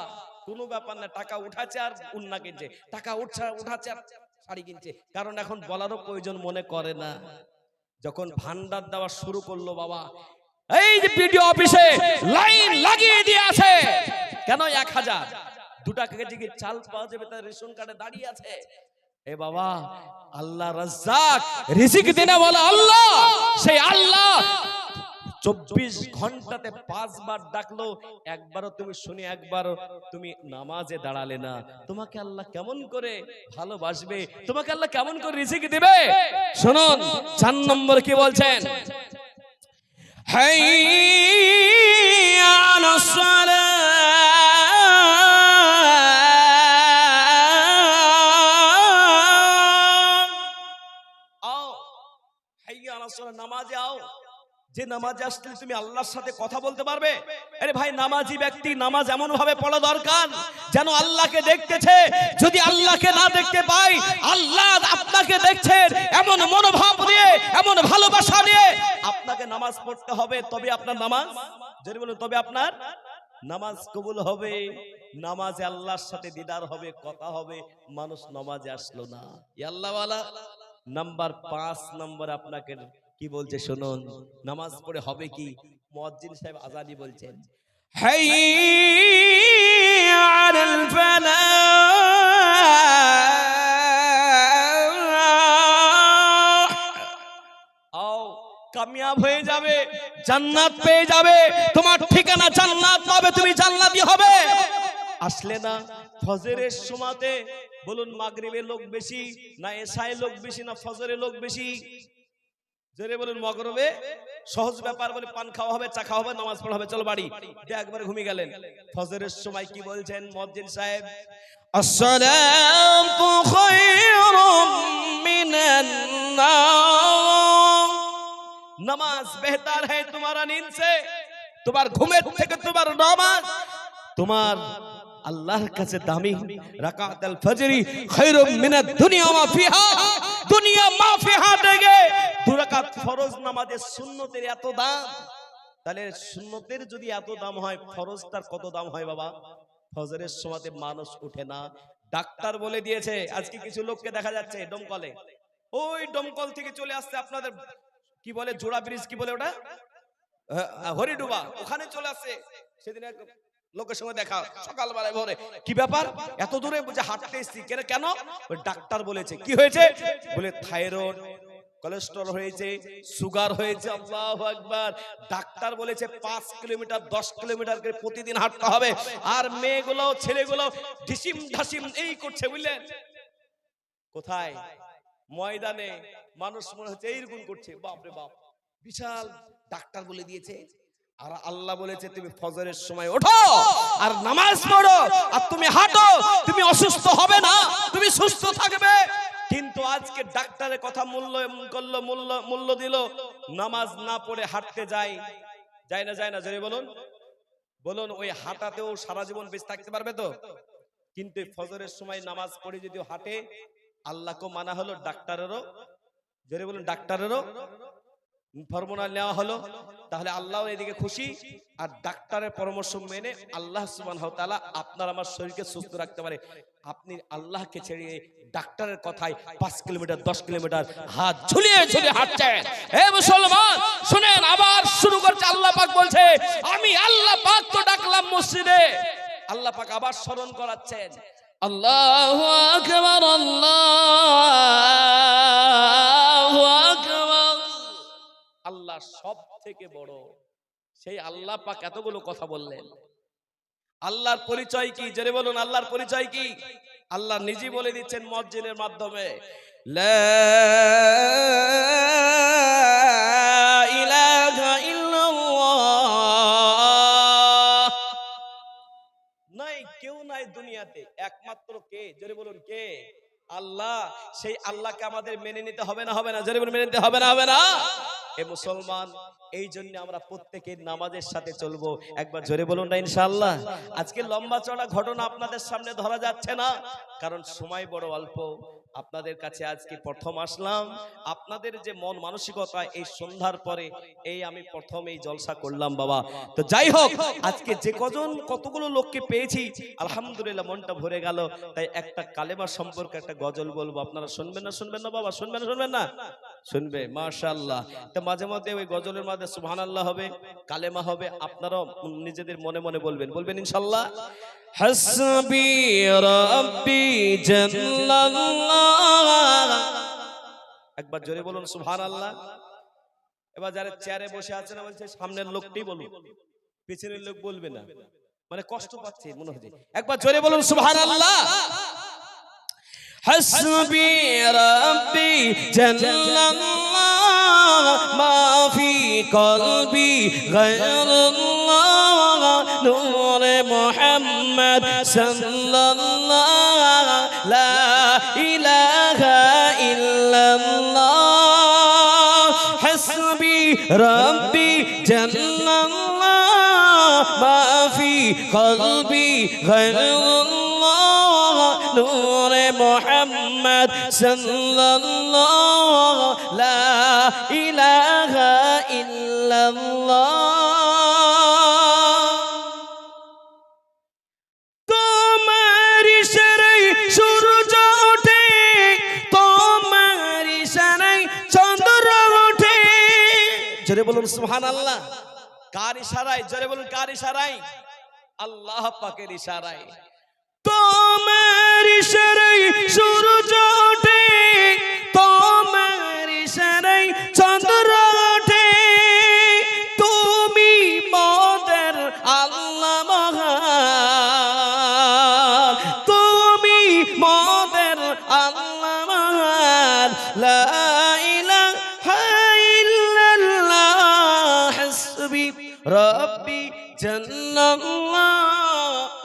কোনো ব্যাপার না। টাকা উঠাচ্ছে আর উন্না কিনছে, টাকা উঠাচ্ছে আর শাড়ি কিনছে। কারণ এখন বলারও প্রয়োজন মনে করে না। যখন ভান্ডার দেওয়া শুরু করলো বাবা, এই যে বিডিও অফিসে লাইন লাগিয়ে দিয়ে আছে, কেন 1000 2 টাকা কেজি চাল পাওয়া যাবে, তার রেশন কার্ডে দাঁড়িয়ে আছে। এ বাবা, আল্লাহ রাজ্জাক, রিজিক দেনে वाला আল্লাহ, সেই আল্লাহ 24 ঘন্টাতে 5 বার ডাকলো, একবারও তুমি শুনে একবারও তুমি নামাজে দাঁড়ালে না, তোমাকে আল্লাহ কেমন করে ভালোবাসবে, তোমাকে আল্লাহ কেমন করে রিজিক দিবে? শুনুন 4 নম্বর কি বলছেন, হাইয়া আলাস সালাহ, নামাজে আও। যে নামাজে আসলে তুমি আল্লাহর সাথে কথা বলতে পারবে। আরে ভাই, নামাজি ব্যক্তি নামাজ এমন ভাবে পড়া দরকার যেন আল্লাহকে দেখতেছে, যদি আল্লাহকে না দেখতে পাই আল্লাহ আপনাকে দেখছেন, এমন মনোভাব নিয়ে, এমন ভালোবাসা নিয়ে আপনাকে নামাজ পড়তে হবে, তবে আপনার নামাজ, যদি বলুন তবে আপনার নামাজ কবুল হবে। নামাজে আল্লাহর সাথে দিদার হবে, কথা হবে। মানুষ নামাজে আসলো না, আল্লাহ ওয়ালা। নাম্বার 5 নম্বর আপনাকে কি বলছে শুনুন, নামাজ পড়ে হবে কি? মুয়াজ্জিন সাহেব আযানই বলছেন, হাইয়া আলাল ফালাহ, আও কামিয়াব হয়ে যাবে, জান্নাত পেয়ে যাবে, তোমার ঠিকানা জান্নাত পাবে, তুমি জান্নাতি হবে। আসলে না ফজরের সময়তে, বলুন মাগরিবের লোক বেশি না এশায় লোক বেশি না ফজরের লোক বেশি? জোরে বলুন। মাগরিবে সহজ ব্যাপার, বলে পান খাওয়া হবে, চা খাওয়া হবে, নামাজ পড়া হবে, চলো বাড়ি, একবারে ঘুমিয়ে গেলেন। ফজরের সময় কি বলছেন মুয়াজ্জিন সাহেব, আসসালাতু খায়রুম মিনান নাওম, নামাজ বেহতার है तुम्हारा नींद से, তোমার ঘুমের থেকে তোমার নামাজ তোমার আল্লাহর কাছে দামি। রাকাতুল ফজরি খায়রুম মিনাদ দুনিয়া মা ফিহা, দুনিয়া মা ফিহা থেকে 2 রাকাত ফরজ নামাজের সুন্নতের এত দাম, তাহলে সুন্নতের যদি এত দাম হয়, ফরজটার কত দাম হয় বাবা? ফজরের সময়তে মানুষ উঠে না, ডাক্তার বলে দিয়েছে। আজকে কিছু লোককে দেখা যাচ্ছে দমকলে, ওই দমকল থেকে চলে আসছে আপনাদের কি বলে জোড়া ব্রিজ, কি বলে ওটা, হরিডুবা, ওখানে চলে আসছে। সেদিন এক লোকের সঙ্গে দেখা সকালবেলায় ভোরে, কি ব্যাপার এত দূরে বুঝে হাঁটতে এসেছি কেন? ওই ডাক্তার বলেছে। কি হয়েছে? বলে থাইরয়েড, কোলেস্টেরল হয়েছে, সুগার হয়েছে। আল্লাহু আকবার। ডাক্তার বলেছে 5 কিলোমিটার 10 কিলোমিটার করে প্রতিদিন হাঁটতে হবে। আর মেয়েগুলো ছেলেগুলো ঢিসিম ঢাসিম এই করছে, বুঝলেন? কোথায়? ময়দানে মানুষ মনে হচ্ছে এইরকম করছে, বাপ রে বাপ, বিশাল। ডাক্তার বলে দিয়েছে, আর আল্লাহ বলেছে তুমি ফজরের সময় ওঠো আর নামাজ পড়ো, আর তুমি হাঁটো, তুমি অসুস্থ হবে না, তুমি সুস্থ থাকবে। কিন্তু আজকে ডাক্তারের কথা মূল্য করলো, মূল্য দিল, নামাজ না পড়ে হাঁটতে যায় না, জোরে বলুন, বলুন। ওই হাঁটাতেও সারা জীবন বেঁচে থাকতে পারবে তো? কিন্তু ফজরের সময় নামাজ পড়ে যদি হাঁটে, আল্লাহকে মানা হলো, ডাক্তারেরও, জোরে বলুন, ডাক্তারেরও ফরমানা নেওয়া হলো। তাহলে আল্লাহ এদিকে খুশি, আর ডাক্তারের পরামর্শ মেনে আল্লাহ সুবহানাহু ওয়া তাআলা আপনার আমার শরীরকে সুস্থ রাখতে পারে। আপনি আল্লাহকে ছেড়ে ডাক্তারের কথায় 5 কিলোমিটার 10 কিলোমিটার হাত ঝুলিয়ে ঝুলিয়ে হাঁটছেন। হে মুসলমান শুনেন, আবার শুরু করছে। আল্লাহ পাক বলছে, আমি আল্লাহ পাক তো ডাকলাম মসজিদে। আল্লাহ পাক আবার স্মরণ করাচ্ছেন, আল্লাহু আকবার, আল্লাহু আকবার। আল্লাহ সব থেকে বড়, সেই আল্লাহ পাক এতগুলো কথা বললেন। আল্লাহর পরিচয় কি? জোরে বলুন, আল্লাহর পরিচয় কি? আল্লাহ নিজে বলে দিচ্ছেন মুয়াজ্জিনের মাধ্যমে, লা ইলাহা ইল্লাল্লাহ, নাই কেউ নাই দুনিয়াতে, একমাত্র কে? জোরে বলুন, কে? আল্লাহ। সেই আল্লাহকে আমাদের মেনে নিতে হবে না, হবে না? জোরে বলুন, মেনে নিতে হবে না, হবে না? এ মুসলমান, এই জন্য আমরা প্রত্যেকের নামাজের সাথে চলবো। একবার জোরে বলুন না ইনশাআল্লাহ। আজকে লম্বা চড়া ঘটনা আপনাদের সামনে ধরা যাচ্ছে না, কারণ সময় বড় অল্প। আপনাদের কাছে আজকে প্রথম আসলাম। আপনাদের যে মন মানসিকতা, এই সন্ধ্যার পরে এই আমি প্রথম এই জলসা করলাম বাবা। তো যাই হোক, আজকে যে কতগুলো লোককে পেয়েছি, আলহামদুলিল্লাহ মনটা ভরে গেল। তাই একটা কালেমা সম্পর্কে একটা গজল বলবো। আপনারা শুনবেন না, শুনবেন না বাবা? শুনবেন না, শুনবেন না? শুনবে, মাশাআল্লাহ। তো মাঝে মধ্যে ওই গজলের মধ্যে সুবহানাল্লাহ হবে, কালেমা হবে, আপনারাও নিজেদের মনে মনে বলবেন ইনশাআল্লাহ। হাসবি রাব্বি জাল্লাল্লাহ। একবার জোরে বলুন সুবহানাল্লাহ। এবার যারা চেয়ারে বসে আছে না বলছে সামনের লোকটাই বলুন, পিছনের লোক বলবে না, মানে কষ্ট পাচ্ছে মনে হচ্ছে। একবার জোরে বলুন সুবহানাল্লাহ। হাসবি রাব্বি জাল্লাল্লাহ মা ফি কলবি গায়রুল্লাহ নূরে মুহাম্মদ সাল্লাল্লাহ লা ইলাহা ইল্লাল্লাহ। হাসবি রাব্বি জাল্লাল্লাহ মা ফি কলবি গায়রুল্লাহ নূরে মুহাম্মদ সাল্লাল্লাহ লা ইলাহা ইল্লাল্লাহ। তোমার ইশারায় সূর্য ওঠে, তোমার ইশারায় চন্দ্র ওঠে। জোরে বলুন সুবহানাল্লাহ। কার ইশারায়? জোরে বলুন কার ইশারায়? আল্লাহ পাকের ইশারায়। তোমার ইশারায় সূর্য ওঠে, তোমার ইশারায় চন্দ্র ওঠে। তুমি মোদের আল্লাহ মহান, তুমি মোদের আল্লাহ মহান। লা ইলাহা ইল্লাল্লাহ। হাসবি রাব্বি জাল্লাল্লাহ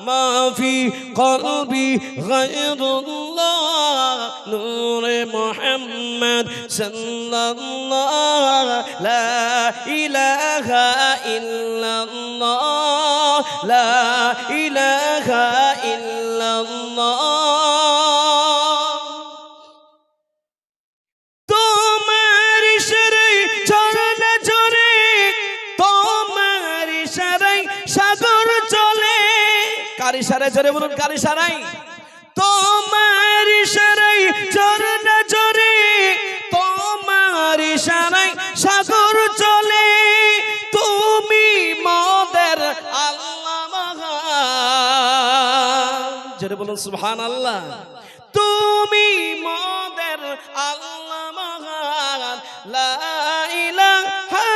মা ফি কলবি গায়রুল্লাহ নূরে মুহাম্মদ সাল্লাল্লাহ লা ইলাহা ইল্লাল্লাহ লা ইলাহা ইল্লাল্লাহ। তোমার ইশারায় ঝরনা ঝরে, তোমার ইশারায় সাগর চলে। কার ইশারায়? জোরে বলুন কার ইশারায়? তোমার ইশারায় ঝরনা ঝরে, তোমার ইশারায় সাগর চলে। তুমি মোদের আল্লাহ মহান। জোরে বলুন সুবহানাল্লাহ। তুমি মোদের আল্লাহ মহান। লা ইলাহা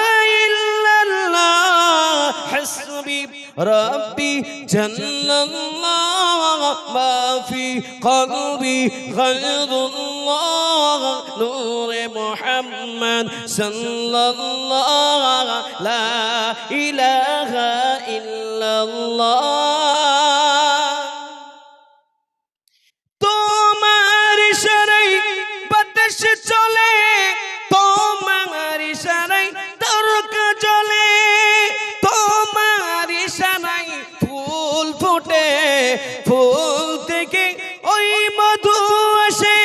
ইল্লাল্লাহ। হাসবি রাব্বি জাল্লাল্লাহ মা ফি কলবি গায়রুল্লাহ নূরে মুহাম্মদ সাল্লাল্লাহ লা ইলাহা ইল্লাল্লাহ। তোমার ইশারায় বাতাস চলে, তোমার ইশারায় তারকা জ্বলে। তোমার ইশারায় ফুল ফোটে, ফুল থেকে ওই মধু আসে।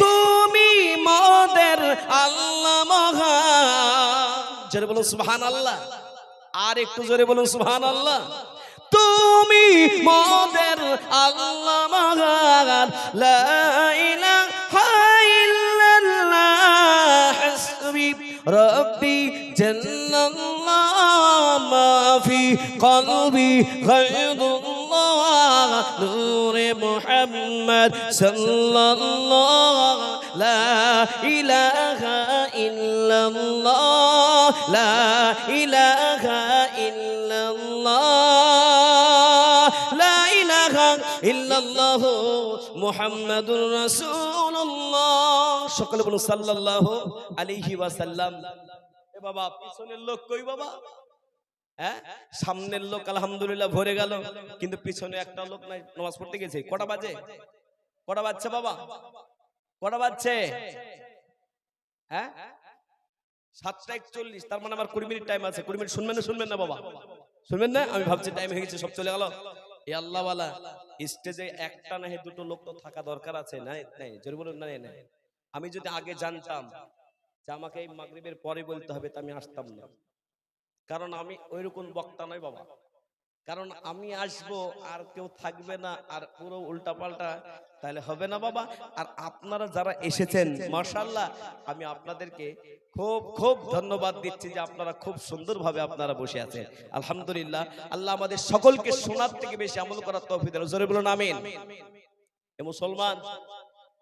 তুমি মোদের আল্লাহ মহান। জোরে বলুন সুবহানাল্লাহ। আর একটু জোরে বলুন সুবহানাল্লাহ। তুমি মোদের আল্লাহ মহান। লা ইলাহা ইল্লাল্লাহ। হাসবি রাব্বি জাল্লাল্লাহ মা ফি কলবি গায়রুল্লাহ নূরে মুহাম্মদ সাল্লাল্লাহ লা ইলাহা ইল্লাল্লাহ লা ইলাহা ইল্লাল্লাহ লা ইলাহা ইল্লাল্লাহ মুহাম্মাদুর রাসূলুল্লাহ। সকলে বলুন সাল্লাল্লাহু আলাইহি ওয়াসাল্লাম। এ বাবা পিছনের লোক কই বাবা? হ্যাঁ, সামনের লোক আলহামদুলিল্লাহ ভরে গেল, কিন্তু পিছনে একটা লোক নাই, নামাজ পড়তে গেছে। কটা বাজে? কটা বাজছে বাবা? কটা বাজছে? হ্যাঁ 7:41। তার মানে আমার 20 মিনিট টাইম আছে। 20 মিনিট শুনবেন না? শুনবেন না বাবা? শুনবেন না? আমি ভাবছি টাইম হয়ে গেছে, সব চলে গেল। এই আল্লাহওয়ালা স্টেজে একটা না দুটো লোক তো থাকা দরকার আছে। নাই নাই, জোরে বলুন না। নাই, আমি যদি আগে জানতাম যে আমাকে এই মাগরিবের পরে বলতে হবে, তা আমি আসতাম না। কারণ আমি ওইরকম বক্তা নয় বাবা। কারণ আমি আসবো আর কেউ থাকবে না, আর পুরো উল্টা পাল্টা তাহলে হবে না বাবা। আর আপনারা যারা এসেছেন মাশাআল্লাহ, আমি আপনাদেরকে খুব খুব ধন্যবাদ দিচ্ছি যে আপনারা খুব সুন্দরভাবে আপনারা বসে আছেন। আলহামদুলিল্লাহ, আল্লাহ আমাদের সকলকে শোনার থেকে বেশি আমল করার তৌফিক দেন। জোরে বলুন আমিন। এ মুসলমান,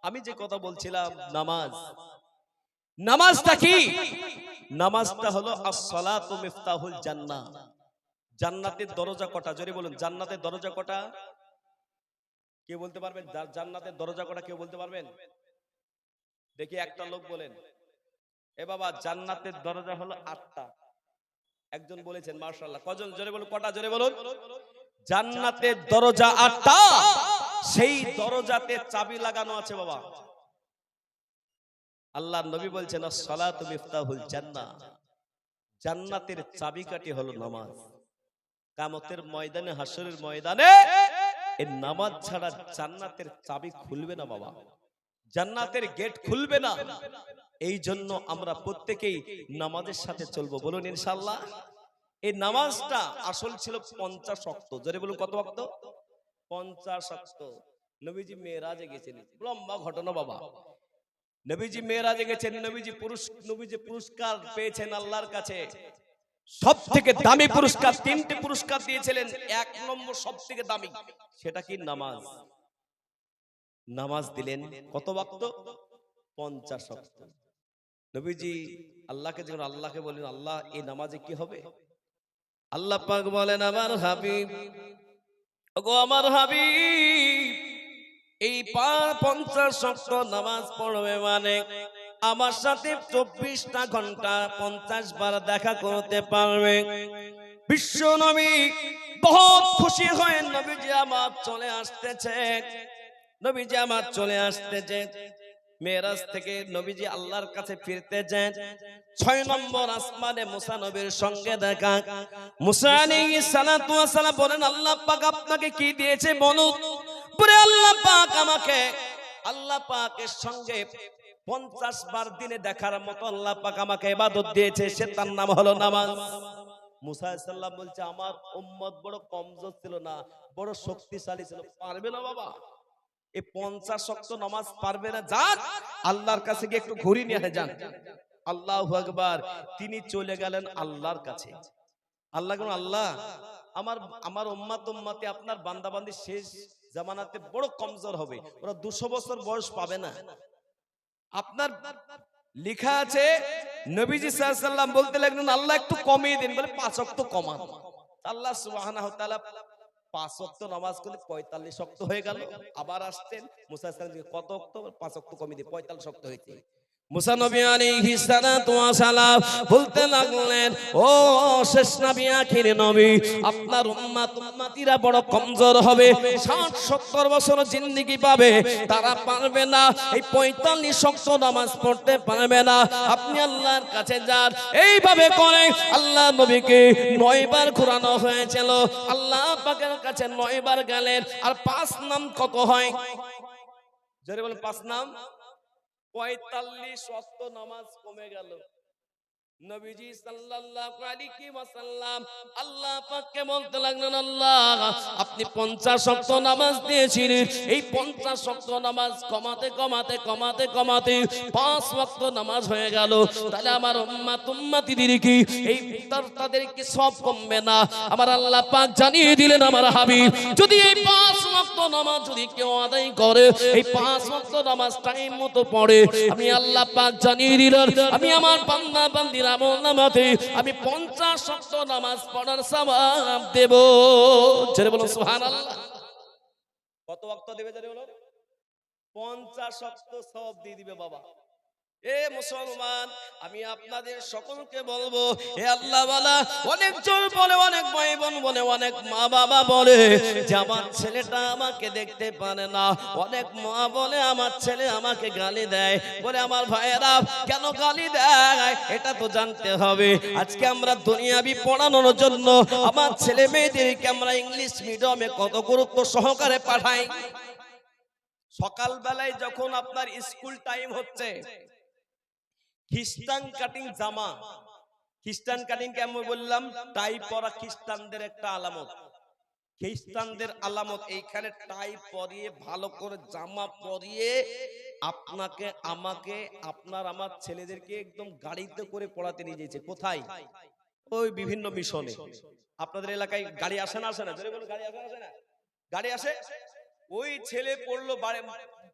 আমি যে কথা বলছিলাম নামাজ, নামাজটা কি? নামাজটা হলো as-সালাতু মিফতাহুল জান্নাহ। জান্নাতের দরজা কটা? জোরে বলুন, জান্নাতের দরজা কটা? কে বলতে পারবেন জান্নাতের দরজা কটা? কেউ বলতে পারবেন? দেখি একটা লোক বলেন। এ বাবা, জান্নাতের দরজা হলো 8টা। একজন বলেছেন মাশাআল্লাহ। কজন? জোরে বলুন, কটা? জোরে বলুন। জান্নাতের দরজা 8টা, সেই দরজাতে চাবি লাগানো আছে বাবা। আল্লাহর নবী বলছেন as-সালাতু মিফতাহুল জান্নাহ। জান্নাতের চাবিকাঠি হলো নামাজ। কিয়ামতের ময়দানে, হাসরের ময়দানে এই নামাজ ছাড়া জান্নাতের চাবি খুলবে না বাবা, জান্নাতের গেট খুলবে না। এই জন্য আমরা প্রত্যেকেই নামাজের সাথে চলবো, বলুন ইনশাআল্লাহ। এই নামাজটা আসল ছিল 50 ওয়াক্ত। জোরে বলুন, কত ওয়াক্ত? 50 ওয়াক্ত। নবীজি মেরাজে গেছেন, লম্বা ঘটনা বাবা। নবীজি মেরাজে গেছেন, নবীজি পুরস্কার পেয়েছেন আল্লাহর কাছে। সব থেকে দামি পুরস্কার, 3টে পুরস্কার দিয়েছিলেন। 1 নম্বর সব থেকে দামি, সেটা কি? নামাজ। নামাজ দিলেন কত ওয়াক্ত? 50 ওয়াক্ত। নবীজি আল্লাহকে বলেন, আল্লাহ এই নামাজে কি হবে? আল্লাহ পাক বলেন, আমার হাবিব, ওগো আমার হাবিব, এই 50 ওয়াক্ত নামাজ পড়বে মানে আমার সাথে 24টা ঘন্টা 50 বার দেখা করতে পারবে। বিশ্ব নবী বহুত খুশি হয়ে নবীজি আমার চলে আসতেছে, নবীজি আমার চলে আসতেছে। মেরাজ থেকে নবীজি আল্লাহর কাছে ফিরতেছেন। 6 নম্বর আসমানে মুসা নবীর সঙ্গে দেখা। মুসা আলাইহিস সালাতু ওয়াস সালাম বলেন, আল্লাহ পাক আপনাকে কি দিয়েছে বলুন। পরে আল্লাহ পাক আমাকে, আল্লাহ পাকের সঙ্গে 50 বার দিনে দেখার মতো আল্লাহ পাক আমাকে ইবাদত দিয়েছে, সে তার নাম হলো নামাজ। মুসা আলাইহিস সালাম বলছে, আমার উম্মত বড় কমজোর ছিল না, বড় শক্তিশালী ছিল, পারবে না বাবা। এই 50 ওয়াক্ত নামাজ পারবে না, যান আল্লাহর কাছে গিয়ে একটু ঘুরি নিয়ে যান। আল্লাহু আকবার। তিনি চলে গেলেন আল্লাহর কাছে। আল্লাহ বলেন, আল্লাহ আমার উম্মতে আপনার বান্দাবান্দি শেষ জামানাতে বড় কমজোর হবে, ওরা 200 বছর বয়স পাবে না। আপনার লেখা আছে, নবীজি সাল্লাল্লাহু আলাইহি ওয়াসাল্লাম বলতে লাগলেন, আল্লাহ একটু কমিয়ে দিন। বলে 5 ওয়াক্ত কমান। আল্লাহ সুবহানাহু ওয়া তাআলা 5 ওয়াক্ত নামাজ করলে 45 ওয়াক্ত হয়ে গেল। আবার আসতেন, মুসা সাল্লাল্লাহু আলাইহি ওয়াসাল্লাম কত ওয়াক্ত? 5 ওয়াক্ত কমিয়ে দিয়ে 45 ওয়াক্ত হয়েছে। মুসা নবী আলাইহিস সালাতু ওয়াস সালাম বলতে লাগলেন, ও শেষ নবী, আখির নবী, আপনার উম্মতিরা বড় কমজোর হবে, 60-70 বছর জিন্দেগি পাবে, তারা পারবে না, এই 45 ওয়াক্ত নামাজ পড়তে পারবে না। আপনি আল্লাহর কাছে যান। এইভাবে করে আল্লাহ নবীকে 9 বার ঘোরানো হয়েছিল। আল্লাহ পাকের কাছে 9 বার গেলেন। আর 5 নাম কত হয়? জোরে বলেন, 5 নাম 45 ওয়াক্ত নামাজ কমে গেল। নবীজি সাল্লাল্লাহু আলাইহি ওয়াসাল্লাম আল্লাহ পাককে বলতে লাগলেন, আল্লাহ আপনি 50 ওয়াক্ত নামাজ দিয়েছিলেন, এই 50 ওয়াক্ত নামাজ কমাতে কমাতে কমাতে কমাতে 5 ওয়াক্ত নামাজ হয়ে গেল। তাহলে আমার উম্মতিদের কি এই তাদের কি সব কমবে না? আমার আল্লাহ পাক জানিয়ে দিলেন, আমার হাবিব যদি এই 5 ওয়াক্ত নামাজ যদি কেউ আদায় করে, এই 5 ওয়াক্ত নামাজ টাইম মতো পড়ে, আমি আল্লাহ পাক জানিয়ে দিলেন, আমি আমার বান্দা বান্দির আমল নামাতে আমি 50 ওয়াক্ত নামাজ পড়ার সওয়াব দেব। জোরে বলুন সুবহানাল্লাহ। কত ওয়াক্ত দেবে? জোরে বলুন, 50 ওয়াক্ত সওয়াব দিয়ে দিবে বাবা। এ মুসলমান, আমি আপনাদের সকলকে বলবো, হে আল্লাহ ওয়ালা, অনেক জন বলে, অনেক ভাই বোন বলে, অনেক মা বাবা বলে যে আমার ছেলেটা আমাকে দেখতে পারে না। অনেক মা বলে আমার ছেলে আমাকে গালি দেয়। বলে আমার ভাইয়েরা, কেন গালি দেয় এটা তো জানতে হবে। আজকে আমরা দুনিয়াবি পড়ানোর জন্য আমার ছেলে মেয়েদেরকে আমরা ইংলিশ মিডিয়ামে কত গুরুত্ব সহকারে পাঠাই। সকাল বেলায় যখন আপনার স্কুল টাইম হচ্ছে, খ্রিস্টান কাটিং জামা, খ্রিস্টান কাটিং কে আমি বললাম টাই পরা খ্রিস্টানদের একটা আলামত। খ্রিস্টানদের আলামত এইখানে টাই পরিয়ে ভালো করে জামা পরিয়ে আপনাকে আমাকে আপনার আমার ছেলেদেরকে একদম গাড়িতে করে পড়াতে নিয়ে যেছে। কোথায়? ওই বিভিন্ন মিশনে। আপনাদের এলাকায় গাড়ি আসে না? আসে না? জোরে বলুন, গাড়ি আসে না? আসে না? গাড়ি আসে। ওই ছেলে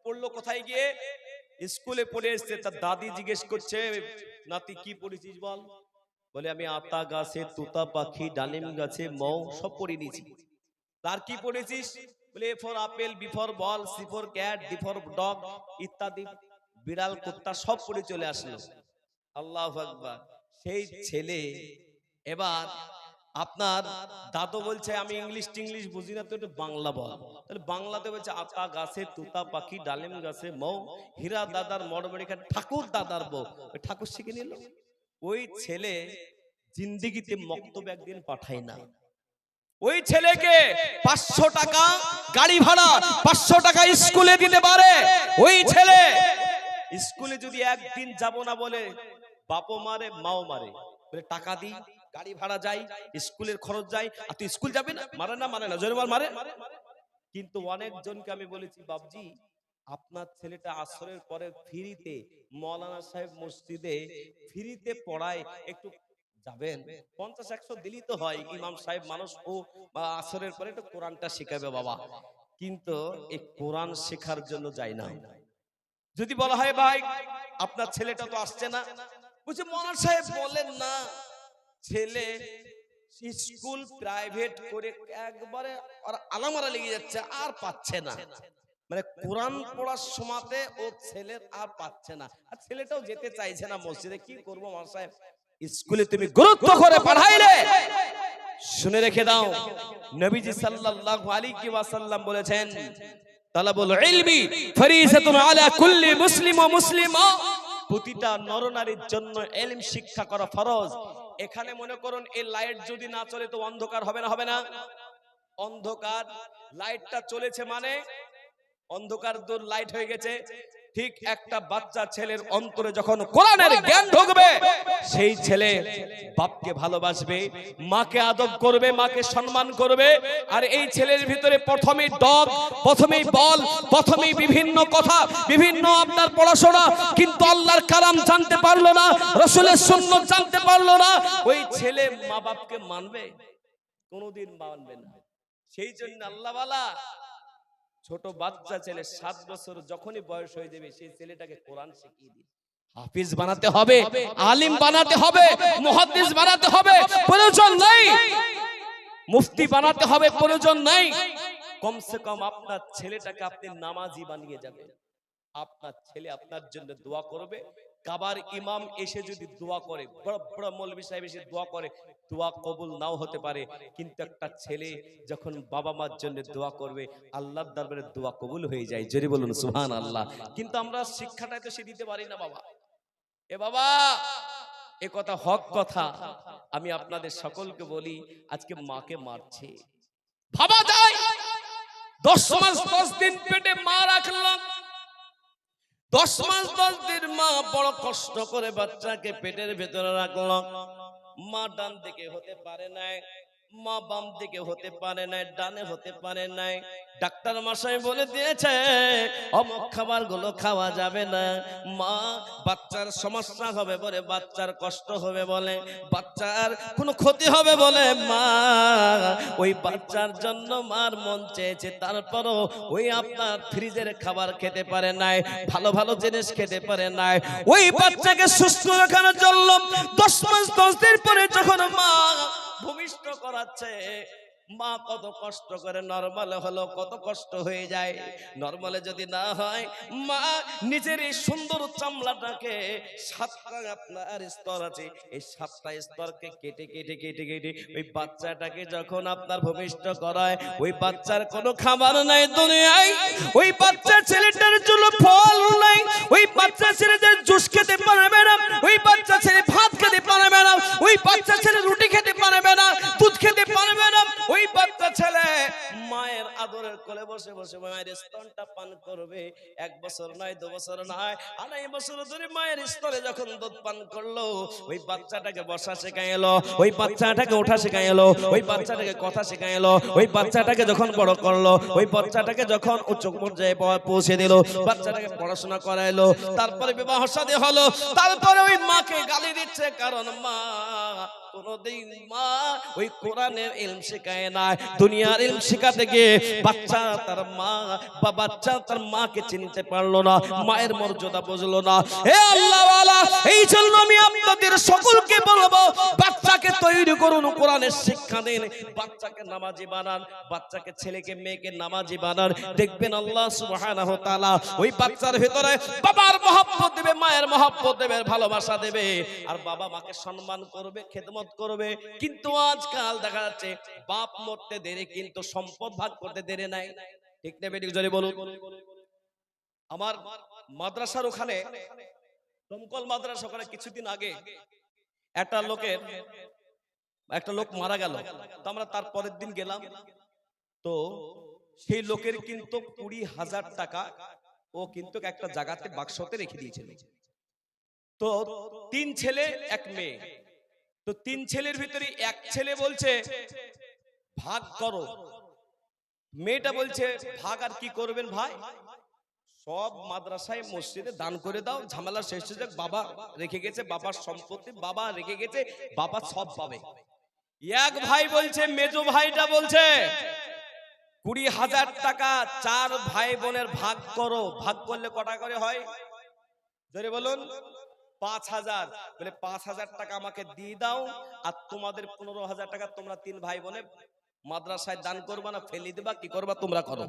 পড়লো কোথায় গিয়ে? স্কুলে পড়ে এসছে। তার দাদি জিজ্ঞেস করছে, নাতি কি পড়েছিস বল? বলে আমি আতা গাছে, তোতা পাখি, ডালিম গাছে, মৌ সব পড়ে নিয়েছি। তার কি পড়েছিস? বলে A for apple, B for ball, C for cat, D for dog ইত্যাদি, বিড়াল কুত্তা সব পড়ে চলে আসলো। আল্লাহু আকবার। সেই ছেলে এবার আপনার দাদু বলছে আমি ইংলিশ বুঝি না, তো একটু বাংলা বল। তাহলে বাংলাতে বলছে আতা গাছে, তোতা পাখি, ডালিম গাছে মৌ, হীরা দাদার মরমরি খান, ঠাকুর দাদার বউ। ঠাকুর শিখে নিল। ওই ছেলে জিন্দিগিতে মক্তবে একদিন পাঠায় না। ওই ছেলেকে 500 টাকা গাড়ি ভাড়া, 500 টাকা স্কুলে দিতে পারে। ওই ছেলে স্কুলে যদি একদিন যাব না বলে বাপও মারে মাও মারে। বলে টাকা দি, গাড়ি ভাড়া যাই, স্কুলের খরচ যাই, আর তুই স্কুল যাবি না? মারে না? মানে না? জোরে মারে। কিন্তু অনেকজনকে আমি বলেছি, বাবজি আপনার ছেলেটা আসরের পরে ফ্রিতে মৌলানা সাহেব মসজিদে ফ্রিতে পড়ায়, একটু যাবেন? 50-100 দিলি তো হয়। ইমাম সাহেব মানুষ, ও আসরের পরে একটু কোরআনটা শেখাবে বাবা। কিন্তু এই কোরআন শেখার জন্য যায় না। যদি বলা হয় ভাই আপনার ছেলেটা তো আসছে না, বলছে মৌলানা সাহেব বলেন না, ছেলে স্কুল প্রাইভেট করে একবারে আলামারা লেগে যাচ্ছে, আর পাচ্ছে না। মানে কোরআন পড়ার সময়তে ও ছেলের আর পাচ্ছে না, আর ছেলেটাও যেতে চাইছে না মসজিদে। কি করবো মৌলানা সাহেব? স্কুলে তুমি গুরুত্ব করে পড়াইলে, শুনে রেখে দাও, নবীজি সাল্লাল্লাহু আলাইহি ওয়াসাল্লাম বলেছেন, তালাবুল ইলমি ফরিজাতুন আলা কুল্লি মুসলিম ওয়া মুসলিমা, প্রতিটা নরনারীর জন্য ইলম শিক্ষা করা ফরজ। এখানে মনে করুন এই লাইট যদি না চলে তো অন্ধকার হবে না? হবে না? অন্ধকার, লাইটটা চলেছে মানে অন্ধকার দূর, লাইট হয়ে গেছে। ঠিক একটা বাচ্চা ছেলের অন্তরে যখন কোরআনের জ্ঞান ঢুকবে, সেই ছেলে বাপকে ভালোবাসবে, মাকে আদব করবে, মাকে সম্মান করবে। আর এই ছেলের ভিতরে প্রথমেই ডগ, প্রথমেই বল, প্রথমেই বিভিন্ন কথা, বিভিন্ন আপনার পড়াশোনা, কিন্তু আল্লাহর কালাম জানতে পারলো না, রাসূলের সুন্নাত জানতে পারলো না। ওই ছেলে মা বাপকে মানবে? কোনোদিন মানবে না। সেই জন্য আল্লাহওয়ালা ছোট বাচ্চা ছেলে 7 বছর যখনই বয়স হয়ে যাবে, সেই ছেলেটাকে কোরআন শিখিয়ে দিন। হাফিজ বানাতে হবে, আলিম বানাতে হবে, মুহাদ্দিস বানাতে হবে, প্রয়োজন নাই। মুফতি বানাতে হবে, প্রয়োজন নাই। কমসে কম আপনার ছেলেটাকে আপনি নামাজি বানিয়ে যাবেন। আপনার ছেলে আপনার জন্য দোয়া করবে। কাবার ইমাম এসে যদি দোয়া করে, বড় বড় মৌলভী সাহেব এসে দোয়া করে, দোয়া কবুল নাও হতে পারে, কিন্তু একটা ছেলে যখন বাবা মার জন্য দোয়া করবে, আল্লাহর দরবারে দোয়া কবুল হয়ে যায়। জোরে বলুন সুবহানাল্লাহ। কিন্তু আমরা শিক্ষাটা তো সে দিতে পারি না বাবা। এ বাবা, এ কথা হক কথা। আমি আপনাদের সকলকে বলি, আজকে মাকে মারছে, ভাবা যায় 10 মাস 10 দিন পেটে মা রাখলাম, 10 মাস 10 দিন মা বড় কষ্ট করে বাচ্চাকে পেটের ভেতরে রাখলো। মা ডান দিকে হতে পারে নাই, মা বাম দিকে হতে পারে নাই, ডানে হতে পারে নাই। ডাক্তার মশাই বলে দিয়েছে অমুক খাবার গুলো খাওয়া যাবে না। মা বাচ্চার সমস্যা হবে বলে, বাচ্চার কষ্ট হবে বলে, বাচ্চার কোনো ক্ষতি হবে বলে মা ওই বাচ্চার জন্য মার মন চেয়েছে, তারপরও ওই আপনার ফ্রিজের খাবার খেতে পারে নাই, ভালো ভালো জিনিস খেতে পারে নাই। ওই বাচ্চাকে সুস্থ রাখার জন্য 10 মাস 10 দিন পরে যখন মা ভূমিষ্ঠ করাচ্ছে, মা কত কষ্ট করে, নরমালে হলো কত কষ্ট হয়ে যায়। নরমালে যদি না হয়, মা নিজের এই সুন্দর চামড়াটাকে 7টা আপনার স্তর আছে, এই 7টা স্তরকে কেটে কেটে কেটে কেটে ওই বাচ্চাটাকে যখন আপনার ভূমিষ্ঠ করায়, ওই বাচ্চার কোনো খাবার নাই দুনিয়ায়, ওই বাচ্চা ছেলেটার জন্য ফল নাই, ওই বাচ্চা ছেলেদের জুস খেতে পারবে না, ওই বাচ্চা ছেলে ভাত খেতে পারবে না, ওই বাচ্চা ছেলে রুটি খেতে পারবে না, দুধ খেতে পারবে না। ওই বাচ্চা ছেলে মায়ের আদরের কোলে বসে বসে মায়ের স্তনটা পান করবে। 1 বছর নয়, 2 বছর নয়, 2.5 বছর ধরে মায়ের স্তনে যখন দুধ পান করলো, ওই বাচ্চাটাকে বসা শেখাইলো, ওই বাচ্চাটাকে ওঠা শেখাইলো, ওই বাচ্চাটাকে কথা শেখাইলো, ওই বাচ্চাটাকে যখন বড় করলো, ওই বাচ্চাটাকে যখন উচ্চ পর্যায়ে পৌঁছে দিল, বাচ্চাটাকে পড়াশোনা করাইলো, তারপরে বিবাহ শাদী হলো। তারপরে ওই মাকে গালি দিচ্ছে, কারণ মা কোনদিন মা ওই কোরআনের ইলম শেখায় না। দুনিয়ার ইলম শেখাতে গিয়ে বাচ্চা তার মা বা বাচ্চা তার মাকে চিনতে পারলো না, মায়ের মর্যাদা বুঝলো না। হে আল্লাহ ওয়ালা, এই জন্য আমি আপনাদের সকলকে বলবো, বাচ্চাকে তৈরি করুন, কোরআনের শিক্ষা দিন, বাচ্চাকে নামাজি বানান, বাচ্চাকে ছেলেকে মেয়েকে নামাজি বানান। দেখবেন আল্লাহ সুবহানাহু ওয়া তাআলা ওই বাচ্চার ভিতরে বাবার মহব্বত দেবে, মায়ের মহব্বত দেবে, ভালোবাসা দেবে, আর বাবা মাকে সম্মান করবে, খেদমত করবে। কিন্তু আজকাল দেখা যাচ্ছে বাপ মরতে দেরি কিন্তু সম্পদ ভাগ করতে দেরি নাই। ঠিক না বেঠিক জোরে বলুন। আমার মাদ্রাসার ওখানে, দমকল মাদ্রাসা ওখানে কিছুদিন আগে একটা লোক মারা গেল। তো আমরা তার পরের দিন গেলাম, তো সেই লোকের কিন্তু 20,000 টাকা ও কিন্তু একটা জায়গাতে বাক্সতে রেখে দিয়েছিল। তো 3 ছেলে 1 মেয়ে, তো 3 ছেলের ভিতরে এক ছেলে বলছে ভাগ করো, মেয়েটা বলছে ভাগ আর কি করবেন ভাই, সব মাদ্রাসায় মসজিদে দান করে দাও, ঝামেলা শেষ হয়ে যাক, বাবা রেখে গেছে, বাবার সম্পত্তি বাবা রেখে গেছে, বাবা সব পাবে। এক ভাই বলছে, মেজো ভাইটা বলছে 20,000 টাকা 4 ভাই বোনের ভাগ করো। ভাগ করলে কটা করে হয় জোরে বলুন? 5,000। বলে 5,000 টাকা আমাকে দিয়ে দাও, আর তোমাদের 15,000 টাকা তোমরা 3 ভাই বোনে মাদ্রাসায় দান করবা না ফেলে দিবা, কি করবা তোমরা করো।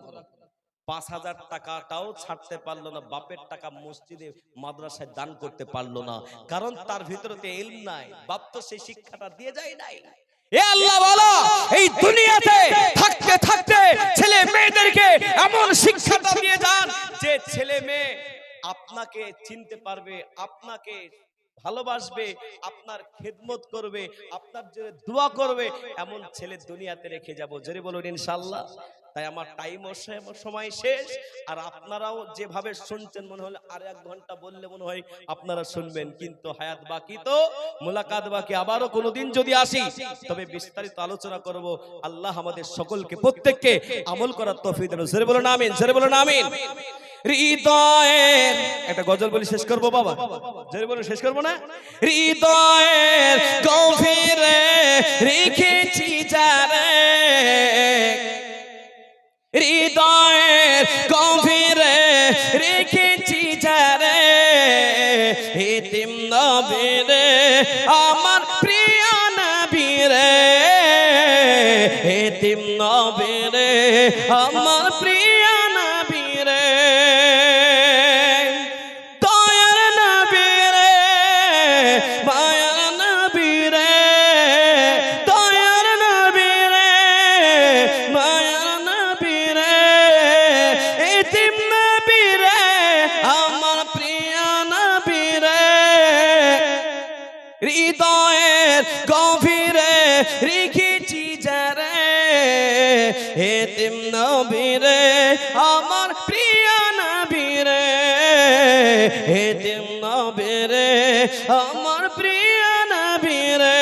5,000 টাকাটাও ছাড়তে পারলো না, বাপের টাকা মসজিদে মাদ্রাসায় দান করতে পারলো না, কারণ তার ভিতরে তো ইলম নাই, বাপ তো সেই শিক্ষাটা দিয়ে যায় নাই। এ আল্লাহ ওয়ালা, এই দুনিয়াতে থাকতে থাকতে ছেলে মেয়েদেরকে এমন শিক্ষাটা দিয়ে যান যে ছেলে মেয়ে আপনাকে চিনতে পারবে, আপনাকে ভালোবাসবে, আপনার খেদমত করবে, আপনার জন্য দোয়া করবে, এমন ছেলে দুনিয়াতে রেখে যাব। জোরে বলুন ইনশাআল্লাহ। তাই আমার টাইমও সময় শেষ, আর আপনারাও যেভাবে শুনছেন মনে হলে আর 1 ঘন্টা বললে মনে হয় আপনারা শুনবেন, কিন্তু হায়াত বাকি, তো মুলাকাত বাকি। আবারও কোনোদিন যদি আসি তবে বিস্তারিত আলোচনা করব। আল্লাহ আমাদের সকলকে প্রত্যেককে আমল করার তৌফিক দেন। জোরে বলুন আমিন, জোরে বলুন আমিন। হৃদয়ের একটা গজল বলি শেষ করবো বাবা, জোরে বলুন, শেষ করবো না? হৃদয়ের গভীরে রেখেছি যারে, হৃদয়ের গভীরে রেখেছি যারে, এতিম নবীরে আমার প্রিয় নবীরে, এতিম নবীরে আমার প্রিয় নবীরে, দয়ার নবীরে মায়ার নবীরে, দয়ার নবীরে মায়ার নবীরে, এতিম নবীরে আমার প্রিয় নবীরে, হৃদয়ের গভীরে রেখেছি যারে, এতিম নবীরে আমার প্রিয় নবীরে, এতিম নবীরে আমার প্রিয় নবীরে।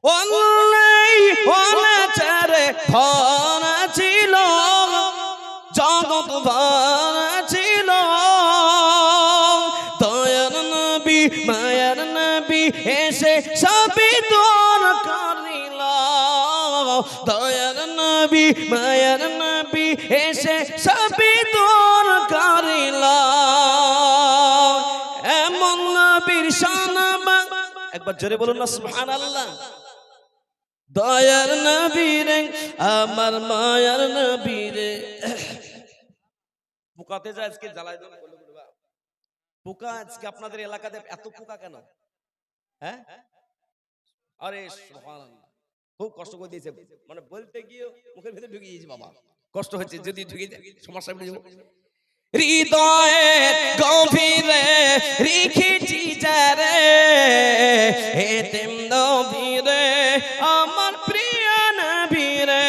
ওলাই ওলাচারে ভরা ছিল, জগৎ ভরা ছিল, দয়ার নবী মায়ার নবী এসে সবই দূর করিল, দয়ার নবী মায়ার নবী এসে সবই দূর করিল, এমন নবীর শানাবা একবার জোরে বলুন না সুবহানাল্লাহ। দয়ার নবীরে আমার মায়ার নবীরে, পোকাতে যায় আজকে জ্বালায় দেন, পোকা আজকে আপনাদের এলাকাতে এত পোকা কেন? হ্যাঁ, আরে সুবহানাল্লাহ, খুব কষ্ট করে দিয়েছে, মানে বলতে গিয়ে মুখের ভিতরে ঢুকে গিয়েছে বাবা, কষ্ট হচ্ছে, যদি ঢুকে যায় সমস্যা হয়ে যাবে। হৃদয়ের গভীরে রেখেছি যারে, এতিম নবীরে আমার প্রিয় নবীরে,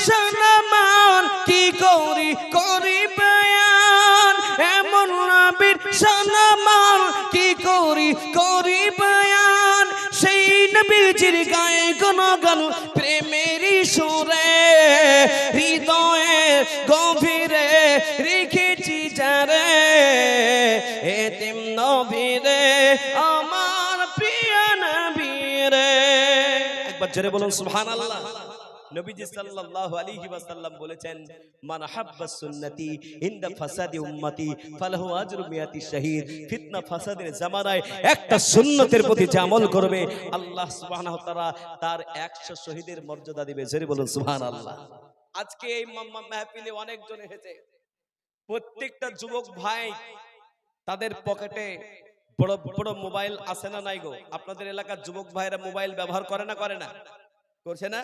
সনমান কি করি করি বয়ান, এমন নবীর সনমান কি করি করি বয়ান, সেই নবীজির গায়ে গুণগান প্রেমেরই সুরে, হৃদয়ে গভীরে রেখেছি যারে, এতিম নবীরে আমার প্রিয় নবীরে। একবার জোরে বলুন সুবহানাল্লাহ। নবীজি সাল্লাল্লাহু আলাইহি ওয়াসাল্লাম বলেছেন, মান হাব্বা সুন্নতি ইনদা ফাসাদি উম্মতি ফালাহু আজরু মিয়াতি শাহীদ। ফিতনা ফাসাদের জামানায় একটা সুন্নতের প্রতি যে আমল করবে, আল্লাহ সুবহানাহু ওয়া তাআলা তার 100 শহীদের মর্যাদা দিবে। জোরে বলুন সুবহানাল্লাহ। আজকে এই মাহফিলে অনেকজন এসেছে, প্রত্যেকটা যুবক ভাই তাদের পকেটে বড় বড় মোবাইল আছে না নাই গো? আপনাদের এলাকার যুবক ভাইরা মোবাইল ব্যবহার করে না করে না? করছে না?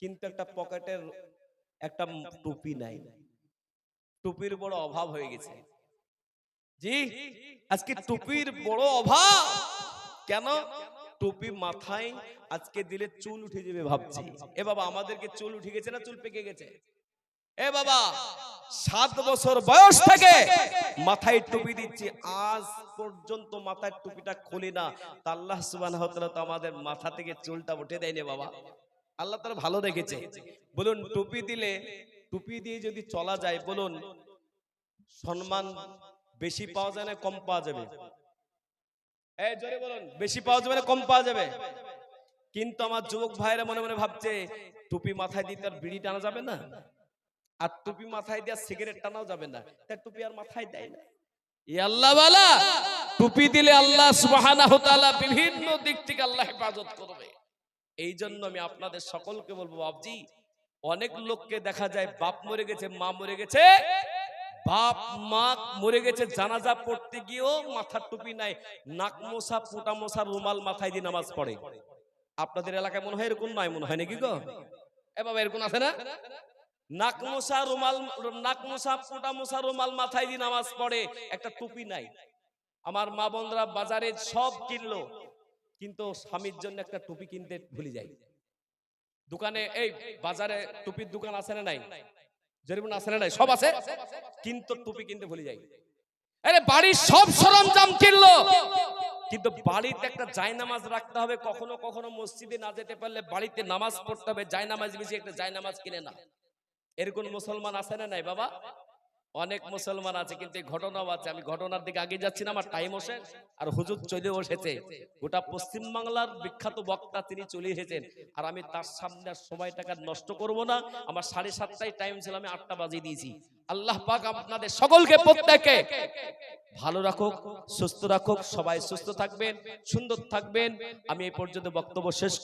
কিন্তু একটা পকেটের একটা টুপি নাই। টুপির বড় অভাব হয়ে গেছে। জি, আজকে টুপির বড় অভাব। কেন? টুপি মাথায় আজকে দিলে চুল উঠে যাবে ভাবছি। এ বাবা, আমাদেরকে চুল উঠে গেছে না চুল পেকে গেছে? এ বাবা, 7 বছর বয়স থেকে মাথায় টুপি দিচ্ছি, আজ পর্যন্ত মাথায় টুপিটা খুলি না। তা আল্লাহ সুবহানাহু ওয়া তাআলা তো আমাদের মাথা থেকে চুলটা উঠে দেয়নি বাবা। আল্লাহ তাআলা ভালো রেখেছে। বলুন, টুপি দিলে, টুপি দিয়ে যদি চলা যায়, বলুন সম্মান বেশি পাওয়া যায় না কম পাওয়া যাবে? এই জোরে বলুন, বেশি পাওয়া যাবে না কম পাওয়া যাবে? কিন্তু আমার যুবক ভাইরা মনে মনে ভাবছে, টুপি মাথায় দিতে আর বিড়ি টানা যাবে না, আর টুপি মাথায় দিয়ে সিগারেট টানাও যাবে না, তাই টুপি আর মাথায় দেয় না। ইয়া আল্লাহ ওয়ালা, টুপি দিলে আল্লাহ সুবহানাহু ওয়া তাআলা বিভিন্ন দিক থেকে আল্লাহ হেফাজত করবে। এই জন্য আমি আপনাদের সকলকে বলবো, বাপজি, অনেক লোককে দেখা যায় বাপ মরে গেছে, মা মরে গেছে, বাপ মা মরে গেছে, জানাজা পড়তে গিয়েও মাথার টুপি নাই, নাক মোছা পোটা মোছা রুমাল মাথায় দিয়ে নামাজ পড়ে। আপনাদের এলাকায় মনে হয় এরকম নয়? মনে হয় নাকি গো? এ বাবা, এরকম আছে না? নাক মোছা রুমাল, নাক মোছা পোটা মোছা রুমাল মাথায় দিয়ে নামাজ পড়ে, একটা টুপি নাই। আমার মা বোনরা বাজারে সব কিনলো, কিন্তু স্বামীর জন্য একটা টুপি কিনতে ভুলে যায়। দোকানে, এই বাজারে টুপির দোকান আছে না নাই? যেরকম আছে না নাই? সব আছে, কিন্তু টুপি কিনতে ভুলে যায়। আরে বাড়ির সব সরঞ্জাম কিনলো, কিন্তু বাড়িতে একটা জায়নামাজ রাখতে হবে। কখনো কখনো মসজিদে না যেতে পারলে বাড়িতে নামাজ পড়তে হবে, জায়নামাজ বেশি একটা জায়নামাজ কিনে না। এরকম মুসলমান আছে না নাই বাবা? অনেক মুসলমান আছে, কিন্তু এই ঘটনাও আছে। আমি ঘটনার দিকে আগে যাচ্ছি না, আমার টাইম ওঠে, আর হুজুর চলে বসেছে। গোটা পশ্চিম বাংলার বিখ্যাত বক্তা, তিনি চলে এসেছেন, আর আমি তার সামনে সময়টাকে নষ্ট করব না। আমার 7:30টায় টাইম ছিল, আমি 8টা বাজিয়ে দিয়েছি। আল্লাহ পাক আপনাদের সকলকে প্রত্যেককে ভালো রাখুক, সুস্থ রাখুক। সবাই সুস্থ থাকবেন, সুন্দর থাকবেন। আমি এই পর্যন্ত বক্তব্য শেষ